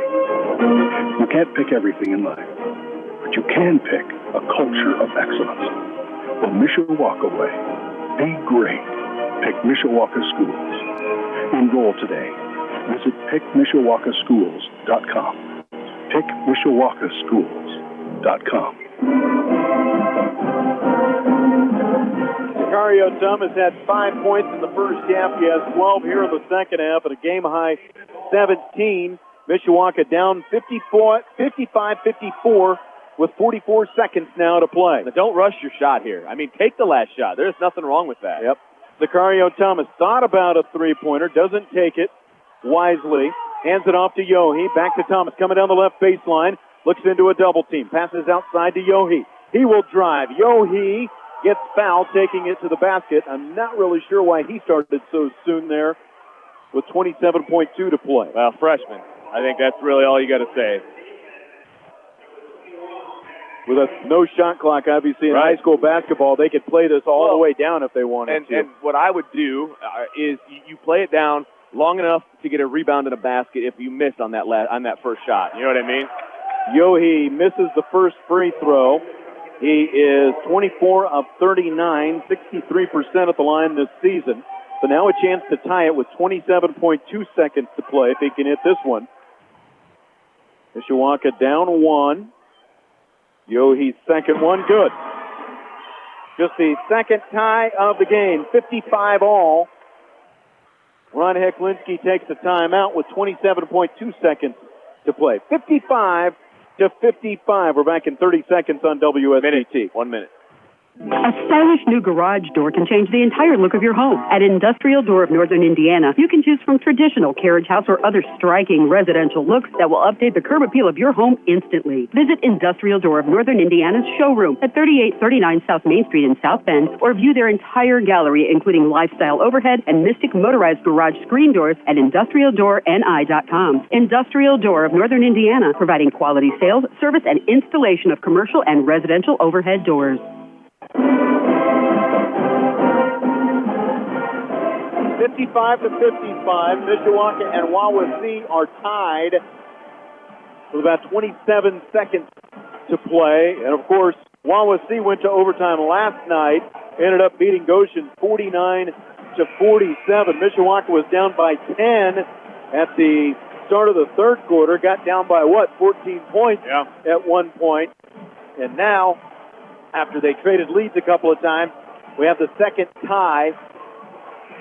You can't pick everything in life, but you can pick a culture of excellence. The Mishawaka way. Be great. Pick Mishawaka Schools. Enroll today. Visit pickmishawakaschools.com. pickmishawakaschools.com.
Sicario Thomas had 5 points in the first half. He has 12 here in the second half at a game-high 17. Mishawaka down 55-54 with 44 seconds now to play.
But don't rush your shot here. I mean, take the last shot. There's nothing wrong with that.
Yep. Sicario Thomas thought about a three-pointer, doesn't take it wisely. Hands it off to Yohe. Back to Thomas, coming down the left baseline. Looks into a double team. Passes outside to Yohe. He will drive. Yohe gets fouled, taking it to the basket. I'm not really sure why he started so soon there with 27.2 to play.
Well, freshman. I think that's really all you got to say.
With a no shot clock, obviously, in high school basketball, they could play this all the way down if they wanted to.
And what I would do is you play it down long enough to get a rebound in a basket if you miss on that first shot. You know what I mean?
Yohe misses the first free throw. He is 24 of 39, 63% at the line this season. So now a chance to tie it with 27.2 seconds to play if he can hit this one. Mishawaka down 1. Yohe's second one, good. Just the second tie of the game, 55 all. Ron Heklinski takes a timeout with 27.2 seconds to play. 55-55. We're back in 30 seconds on WSBT.
1 minute.
A stylish new garage door can change the entire look of your home. At Industrial Door of Northern Indiana, you can choose from traditional carriage house or other striking residential looks that will update the curb appeal of your home instantly. Visit Industrial Door of Northern Indiana's showroom at 3839 South Main Street in South Bend, or view their entire gallery, including lifestyle overhead and Mystic motorized garage screen doors at industrialdoorni.com. Industrial Door of Northern Indiana, providing quality sales, service, and installation of commercial and residential overhead doors.
55 to 55, Mishawaka and Wawasee are tied with about 27 seconds to play. And of course, Wawasee went to overtime last night, ended up beating Goshen 49 to 47. Mishawaka was down by 10 at the start of the third quarter, got down by 14 points at one point. And now, after they traded leads a couple of times, we have the second tie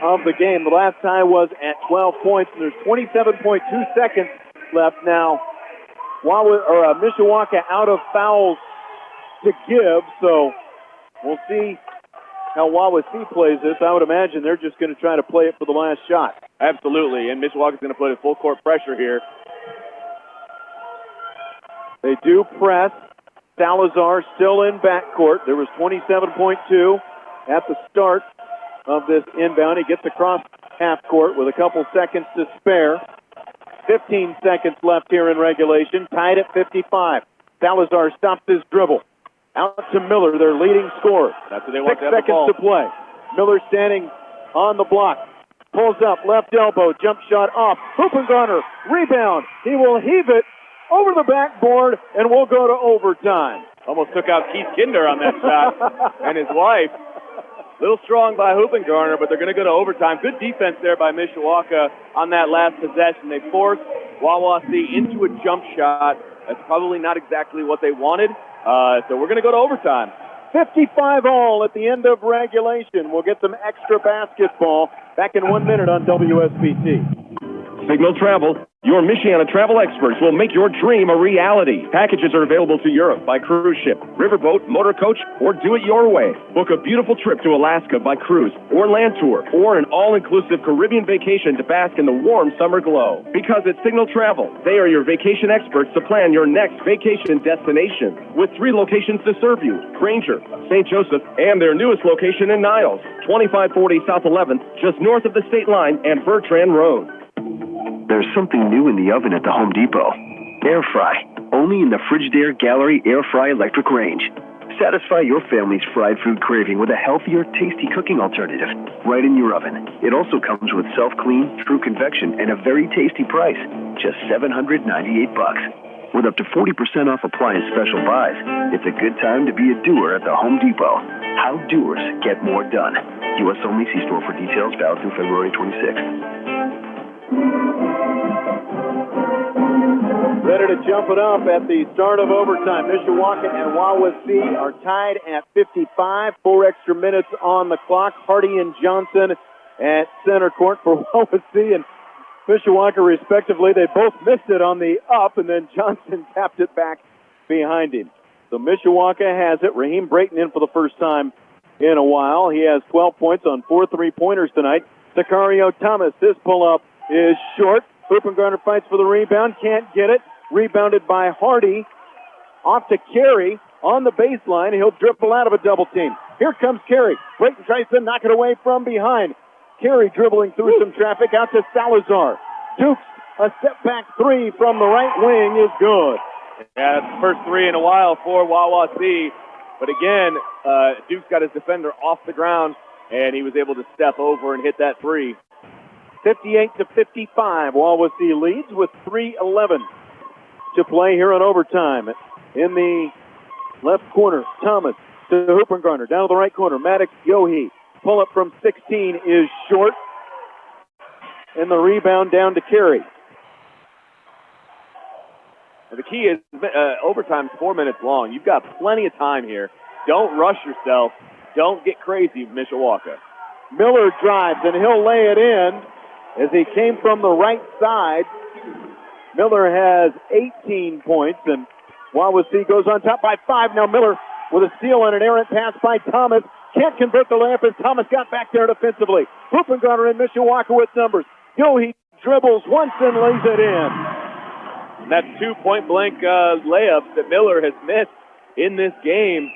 of the game. The last tie was at 12 points, and there's 27.2 seconds left now. Mishawaka out of fouls to give, so we'll see how Wawasee plays this. I would imagine they're just going to try to play it for the last shot.
Absolutely, and Mishawaka's going to put in full court pressure here.
They do press. Salazar still in backcourt. There was 27.2 at the start of this inbound. He gets across half court with a couple seconds to spare. 15 seconds left here in regulation. Tied at 55. Salazar stops his dribble. Out to Miller, their leading scorer.
That's what they want
6
to have the
seconds
ball.
to play. Miller standing on the block. Pulls up, left elbow, jump shot off. Hoopengarner, rebound. He will heave it over the backboard, and we'll go to overtime.
Almost took out Keith Kinder on that shot and his wife. Little strong by Hoopengarner, but they're going to go to overtime. Good defense there by Mishawaka on that last possession. They forced Wawasee into a jump shot. That's probably not exactly what they wanted. So we're going to go to overtime.
55 all at the end of regulation. We'll get some extra basketball back in 1 minute on WSBT.
Signal Travel, your Michiana travel experts will make your dream a reality. Packages are available to Europe by cruise ship, riverboat, motor coach, or do it your way. Book a beautiful trip to Alaska by cruise or land tour, or an all-inclusive Caribbean vacation to bask in the warm summer glow. Because at Signal Travel, they are your vacation experts to plan your next vacation destination. With 3 locations to serve you, Granger, St. Joseph, and their newest location in Niles, 2540 South 11th, just north of the state line and Bertrand Road.
There's something new in the oven at the Home Depot. Air fry, only in the Frigidaire Gallery Air Fry Electric Range. Satisfy your family's fried food craving with a healthier, tasty cooking alternative right in your oven. It also comes with self-clean, true convection, and a very tasty price, just $798. With up to 40% off appliance special buys, it's a good time to be a doer at the Home Depot. How doers get more done. U.S. only. See store for details. Valid through February 26th.
Ready to jump it up at the start of overtime. Mishawaka and Wawasee are tied at 55. 4 extra minutes on the clock. Hardy and Johnson at center court for Wawasee and Mishawaka, respectively. They both missed it on the up, and then Johnson tapped it back behind him. So Mishawaka has it. Raheem Brayton in for the first time in a while. He has 12 points on 4 3-pointers tonight. Sicario Thomas, his pull-up is short. Hoopengarner fights for the rebound, can't get it. Rebounded by Hardy. Off to Carey on the baseline. He'll dribble out of a double team. Here comes Carey. Brayton tries to knock it away from behind. Carey dribbling through some traffic out to Salazar. Dukes, a step-back 3 from the right wing is good.
Yeah, that's the first 3 in a while for Wawasee. But again, Duke's got his defender off the ground, and he was able to step over and hit that 3.
58 to 55. Wawasee leads with 3:11 to play here in overtime. In the left corner, Thomas to Hoopengarner. Down to the right corner, Maddox Yohe. Pull up from 16 is short. And the rebound down to Carey.
The key is overtime's 4 minutes long. You've got plenty of time here. Don't rush yourself. Don't get crazy, Mishawaka.
Miller drives, and he'll lay it in as he came from the right side. Miller has 18 points, and Wawasee goes on top by 5. Now Miller
with a steal and an errant pass by Thomas. Can't convert the layup as Thomas got back there defensively. Huppengarner in Mishawaka with numbers. He dribbles once and lays it in.
And that's 2 point-blank layups that Miller has missed in this game.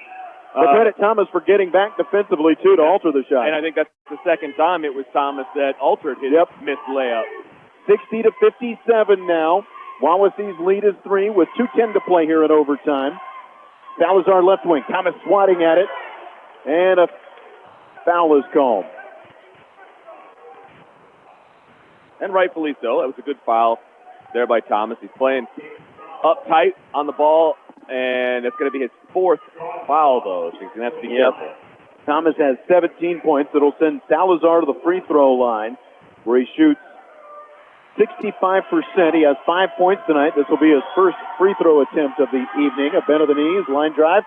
But credit Thomas for getting back defensively, too, to alter the shot.
And I think that's the second time it was Thomas that altered his missed layup.
60-57 now. Wawasee's lead is 3 with 2:10 to play here in overtime. Salazar left wing. Thomas swatting at it. And a foul is called.
And rightfully so. That was a good foul there by Thomas. He's playing up tight on the ball, and it's going to be his 4th foul, though, so he's going to have to be careful.
Thomas has 17 points. It'll send Salazar to the free throw line, where he shoots 65%. He has 5 points tonight. This will be his first free throw attempt of the evening. A bend of the knees, line drive,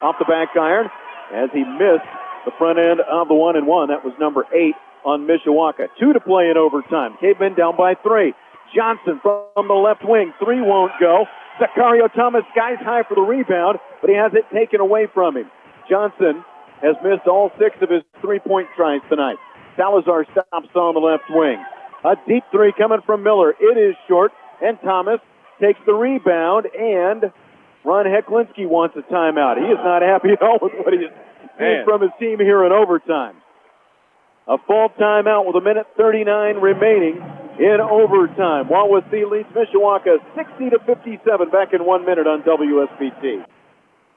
off the back iron, as he missed the front end of the 1-and-1. That was number 8 on Mishawaka. 2 to play in overtime. Cavemen down by 3. Johnson from the left wing. 3 won't go. Zakario Thomas skies high for the rebound, but he has it taken away from him. Johnson has missed all 6 of his 3-point tries tonight. Salazar stops on the left wing. A deep 3 coming from Miller. It is short, and Thomas takes the rebound, and Ron Heklinski wants a timeout. He is not happy at all with what he is seeing from his team here in overtime. A full timeout with 1:39 remaining in overtime. Wawasee leads Mishawaka 60-57 back in 1 minute on WSBT.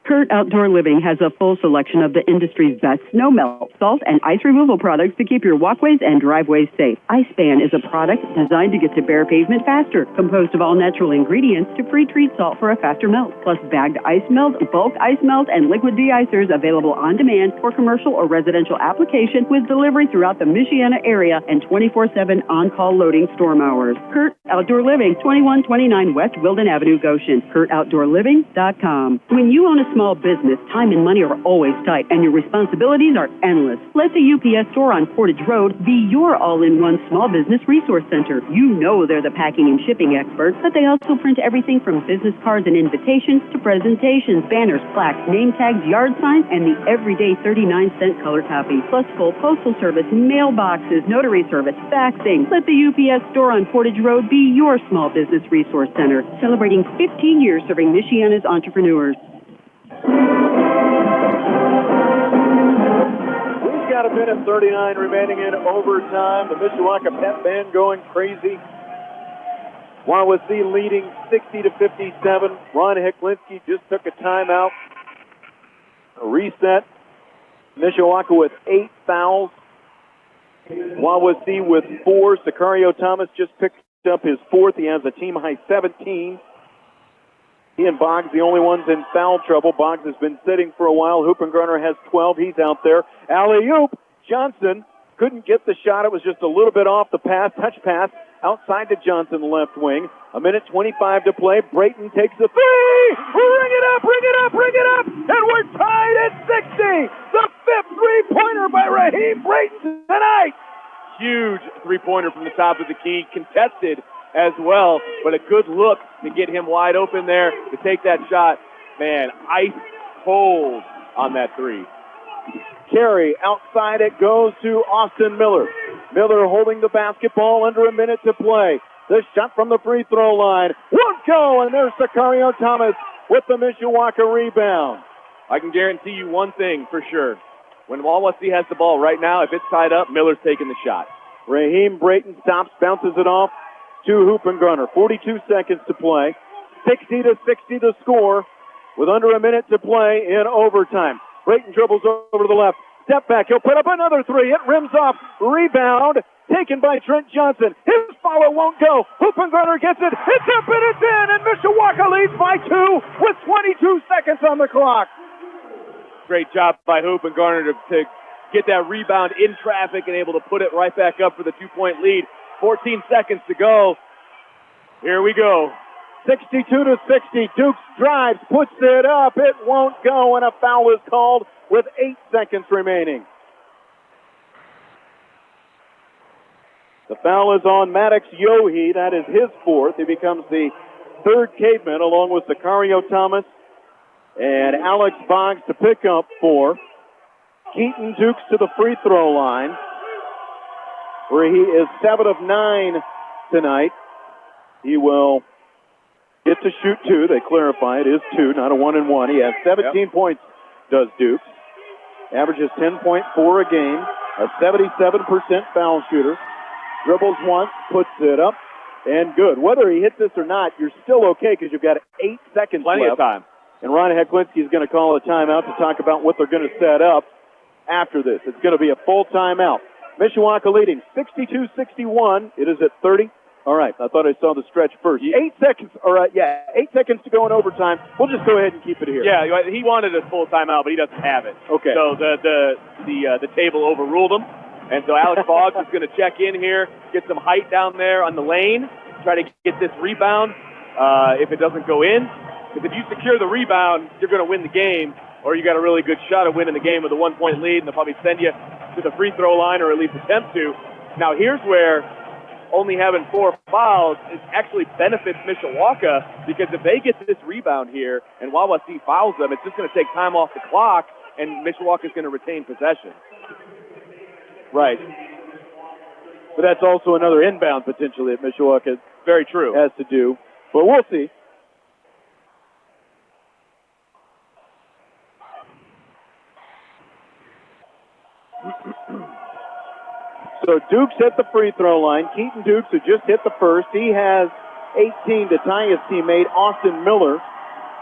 Kurt Outdoor Living has a full selection of the industry's best snow melt, salt, and ice removal products to keep your walkways and driveways safe. IceBan is a product designed to get to bare pavement faster, composed of all natural ingredients to pre-treat salt for a faster melt, plus bagged ice melt, bulk ice melt, and liquid de-icers available on demand for commercial or residential application with delivery throughout the Michiana area and 24/7 on-call loading storm hours. Kurt Outdoor Living, 2129 West Wilden Avenue, Goshen. KurtOutdoorLiving.com. When you own a small business, time and money are always tight, and your responsibilities are endless. Let the UPS store on Portage Road be your all-in-one small business resource center. You know they're the packing and shipping experts, but they also print everything from business cards and invitations to presentations, banners, plaques, name tags, yard signs, and the everyday 39-cent color copy, plus full postal service, mailboxes, notary service, faxing. Let the UPS store on Portage Road be your small business resource center, celebrating 15 years serving Michiana's entrepreneurs.
We've got 1:39 remaining in overtime. The Mishawaka Pep Band going crazy. Wawasee leading 60-57. Ron Heklinski just took a timeout. A reset. Mishawaka with 8 fouls. Wawasee with 4. Zakario Thomas just picked up his 4th. He has a team-high 17. He and Boggs, the only ones in foul trouble. Boggs has been sitting for a while. Huppengarner has 12. He's out there. Alley-oop. Johnson couldn't get the shot. It was just a little bit off the pass. Touch pass outside to Johnson, left wing. 1:25 to play. Brayton takes a 3. Bring it up, bring it up, bring it up. And we're tied at 60. The 5th three-pointer by Raheem Brayton tonight.
Huge three-pointer from the top of the key. Contested as well, but a good look to get him wide open there to take that shot. Man, ice cold on that 3.
Carry outside, it goes to Austin Miller. Miller holding the basketball, under a minute to play. The shot from the free throw line won't go, and there's Zakario Thomas with the Mishawaka rebound.
I can guarantee you one thing for sure. When Wawasee has the ball right now, if it's tied up, Miller's taking the shot.
Raheem Brayton stops, bounces it off to Huppengarner. 42 seconds to play. 60-60 the score with under a minute to play in overtime. Brayton dribbles over to the left. Step back. He'll put up another 3. It rims off. Rebound taken by Trent Johnson. His follow won't go. Huppengarner gets it. It's up and it's in. And Mishawaka leads by 2 with 22 seconds on the clock.
Great job by Huppengarner to get that rebound in traffic and able to put it right back up for the 2-point lead. 14 seconds to go. Here we go. 62-60. Dukes drives, puts it up. It won't go, and a foul is called with 8 seconds remaining.
The foul is on Maddox Yohe. That is his 4th. He becomes the 3rd Caveman along with Zakario Thomas
And Alex Boggs to pick up 4. Keaton Dukes to the free throw line, where he is 7 of 9 tonight. He will get to shoot 2. They clarify it is 2, not a 1 and 1. He has 17 points, does Dukes. Averages 10.4 a game, a 77% foul shooter. Dribbles once, puts it up, and good. Whether he hits this or not, you're still okay because you've got 8 seconds
Plenty
left.
of time.
And Ron Heklinski is going to call a timeout to talk about what they're going to set up after this. It's going to be a full timeout. Mishawaka leading 62-61. It is at 30. All right, I thought I saw the stretch first. 8 seconds. All right, 8 seconds to go in overtime. We'll just go ahead and keep it here.
Yeah, he wanted a full timeout, but he doesn't have it.
Okay.
So the table overruled him, and so Alex Boggs is going to check in here, get some height down there on the lane, try to get this rebound. If it doesn't go in, because if you secure the rebound, you're going to win the game, or you got a really good shot of winning the game with a 1-point lead, and they'll probably send you to the free throw line or at least attempt to. Now here's where only having 4 fouls it actually benefits Mishawaka, because if they get this rebound here and Wawasee fouls them, it's just going to take time off the clock, and Mishawaka's going to retain possession.
Right. But that's also another inbound potentially that Mishawaka
very true
has to do. But we'll see. So Dukes hit the free throw line. Keaton Dukes, who just hit the first, he has 18 to tie his teammate Austin Miller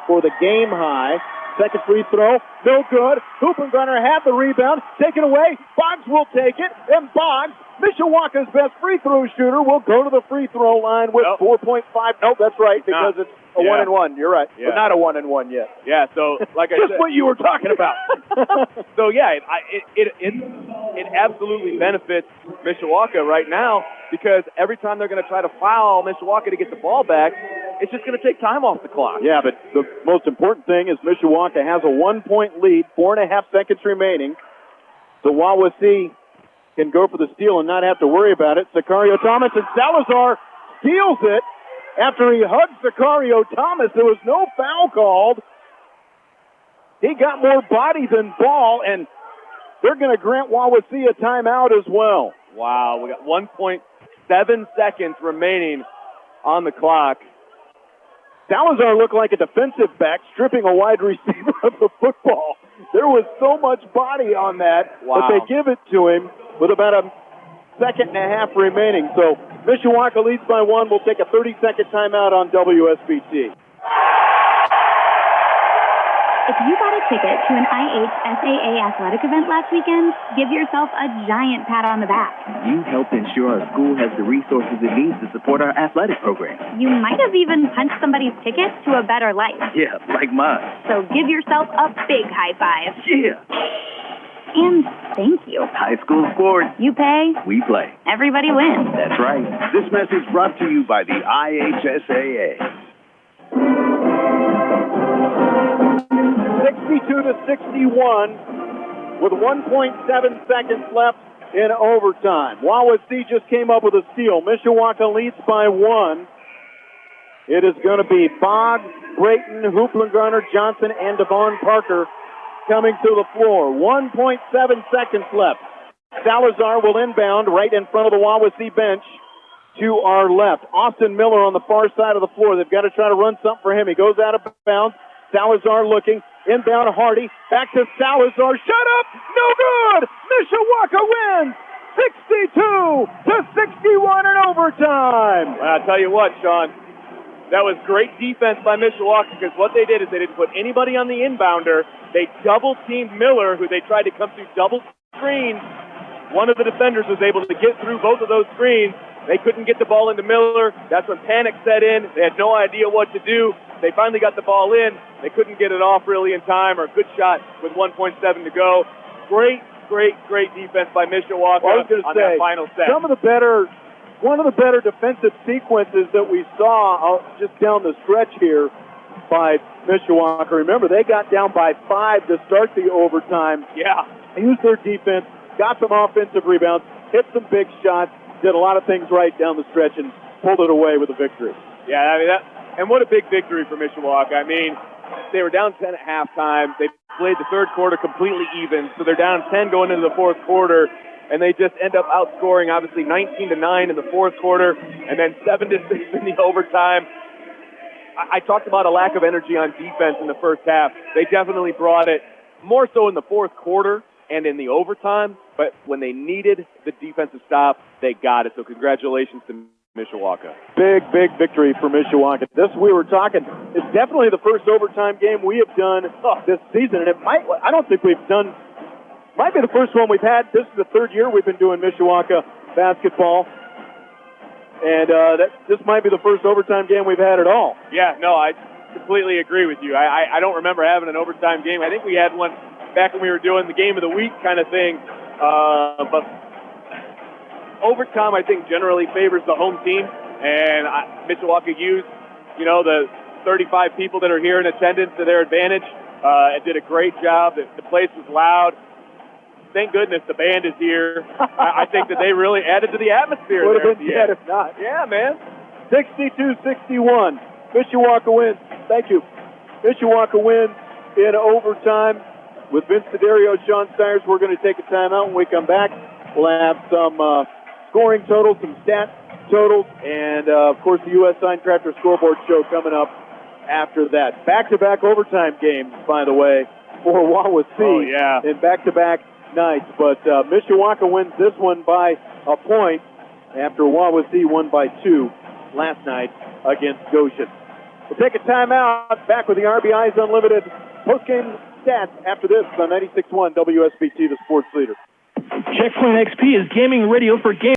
for the game high. Second free throw, no good. Hoopengunner had the rebound, taken away. Boggs will take it, and Boggs, Mishawaka's best free throw shooter, will go to the free throw line with 4.5. Nope, that's right, because it's a 1 and 1. You're right.
Yeah.
But not a 1 and 1 yet.
Yeah, so like I
Just
said,
what you were talking about.
So yeah, it absolutely benefits Mishawaka right now, because every time they're going to try to foul Mishawaka to get the ball back, it's just going to take time off the clock.
Yeah, but the most important thing is Mishawaka has a 1-point lead, 4.5 seconds remaining. So Wawasee can go for the steal and not have to worry about it. Sicario Thomas, and Salazar steals it after he hugged Sicario Thomas. There was no foul called. He got more body than ball, and they're going to grant Wawasee a timeout as well.
Wow, we got 1.7 seconds remaining on the clock.
Salazar looked like a defensive back stripping a wide receiver of the football. There was so much body on that, but they give it to him with about a second and a half remaining. So Mishawaka leads by 1. We'll take a 30-second timeout on WSBT.
If you got a ticket to an IHSAA athletic event last weekend, give yourself a giant pat on the back.
You helped ensure our school has the resources it needs to support our athletic program.
You might have even punched somebody's ticket to a better life.
Yeah, like mine.
So give yourself a big high five.
Yeah.
And thank you.
High school sports.
You pay.
We play.
Everybody wins.
That's right.
This message brought to you by the IHSAA.
62-61 with 1.7 seconds left in overtime. Wawasee just came up with a steal. Mishawaka leads by 1. It is going to be Boggs, Brayton, Hoopengunner, Johnson, and Devon Parker coming to the floor. 1.7 seconds left. Salazar will inbound right in front of the Wawasee bench to our left. Austin Miller on the far side of the floor. They've got to try to run something for him. He goes out of bounds. Salazar looking. Inbound Hardy. Back to Salazar. Shut up! No good! Mishawaka wins! 62-61 in overtime!
Well, I'll tell you what, Sean. That was great defense by Mishawaka, because what they did is they didn't put anybody on the inbounder. They double-teamed Miller, who they tried to come through double screens. One of the defenders was able to get through both of those screens. They couldn't get the ball into Miller. That's when panic set in. They had no idea what to do. They finally got the ball in. They couldn't get it off really in time, or a good shot with 1.7 to go. Great defense by Mishawaka on that final set.
One of the better defensive sequences that we saw just down the stretch here by Mishawaka. Remember, they got down by 5 to start the overtime.
Yeah.
They used their defense, got some offensive rebounds, hit some big shots, did a lot of things right down the stretch, and pulled it away with a victory.
Yeah, I mean, and what a big victory for Mishawaka. I mean, they were down 10 at halftime. They played the third quarter completely even, so they're down 10 going into the fourth quarter, and they just end up outscoring, obviously, 19-9 in the fourth quarter, and then 7-6 in the overtime. I talked about a lack of energy on defense in the first half. They definitely brought it, more so in the fourth quarter and in the overtime, but when they needed the defensive stop, they got it. So congratulations to Mishawaka.
Big victory for Mishawaka. This, we were talking, it's definitely the first overtime game we have done this season, and I don't think we've done, might be the first one we've had. This is the third year we've been doing Mishawaka basketball, and this might be the first overtime game we've had at all.
Yeah, no, I completely agree with you. I don't remember having an overtime game. I think we had one back when we were doing the game of the week kind of thing, but overtime, I think, generally favors the home team, and Mishawaka used, the 35 people that are here in attendance to their advantage. It did a great job. The place was loud. Thank goodness the band is here. I think that they really added to the atmosphere.
Would have been dead if not.
Yeah, man.
62-61. Mishawaka wins. Thank you. Mishawaka wins in overtime. With Vince Siderio, Sean Stires, we're going to take a timeout. When we come back, we'll have some scoring totals, some stat totals, and, of course, the U.S. Sign Crafter scoreboard show coming up after that. Back-to-back overtime games, by the way, for Wawasee.
Oh, yeah.
In back-to-back nights. But Mishawaka wins this one by a point after Wawasee won by 2 last night against Goshen. We'll take a timeout. Back with the RBI's Unlimited post-game stats after this on 96.1 WSBT, the sports leader.
Checkpoint XP is gaming radio for gamers.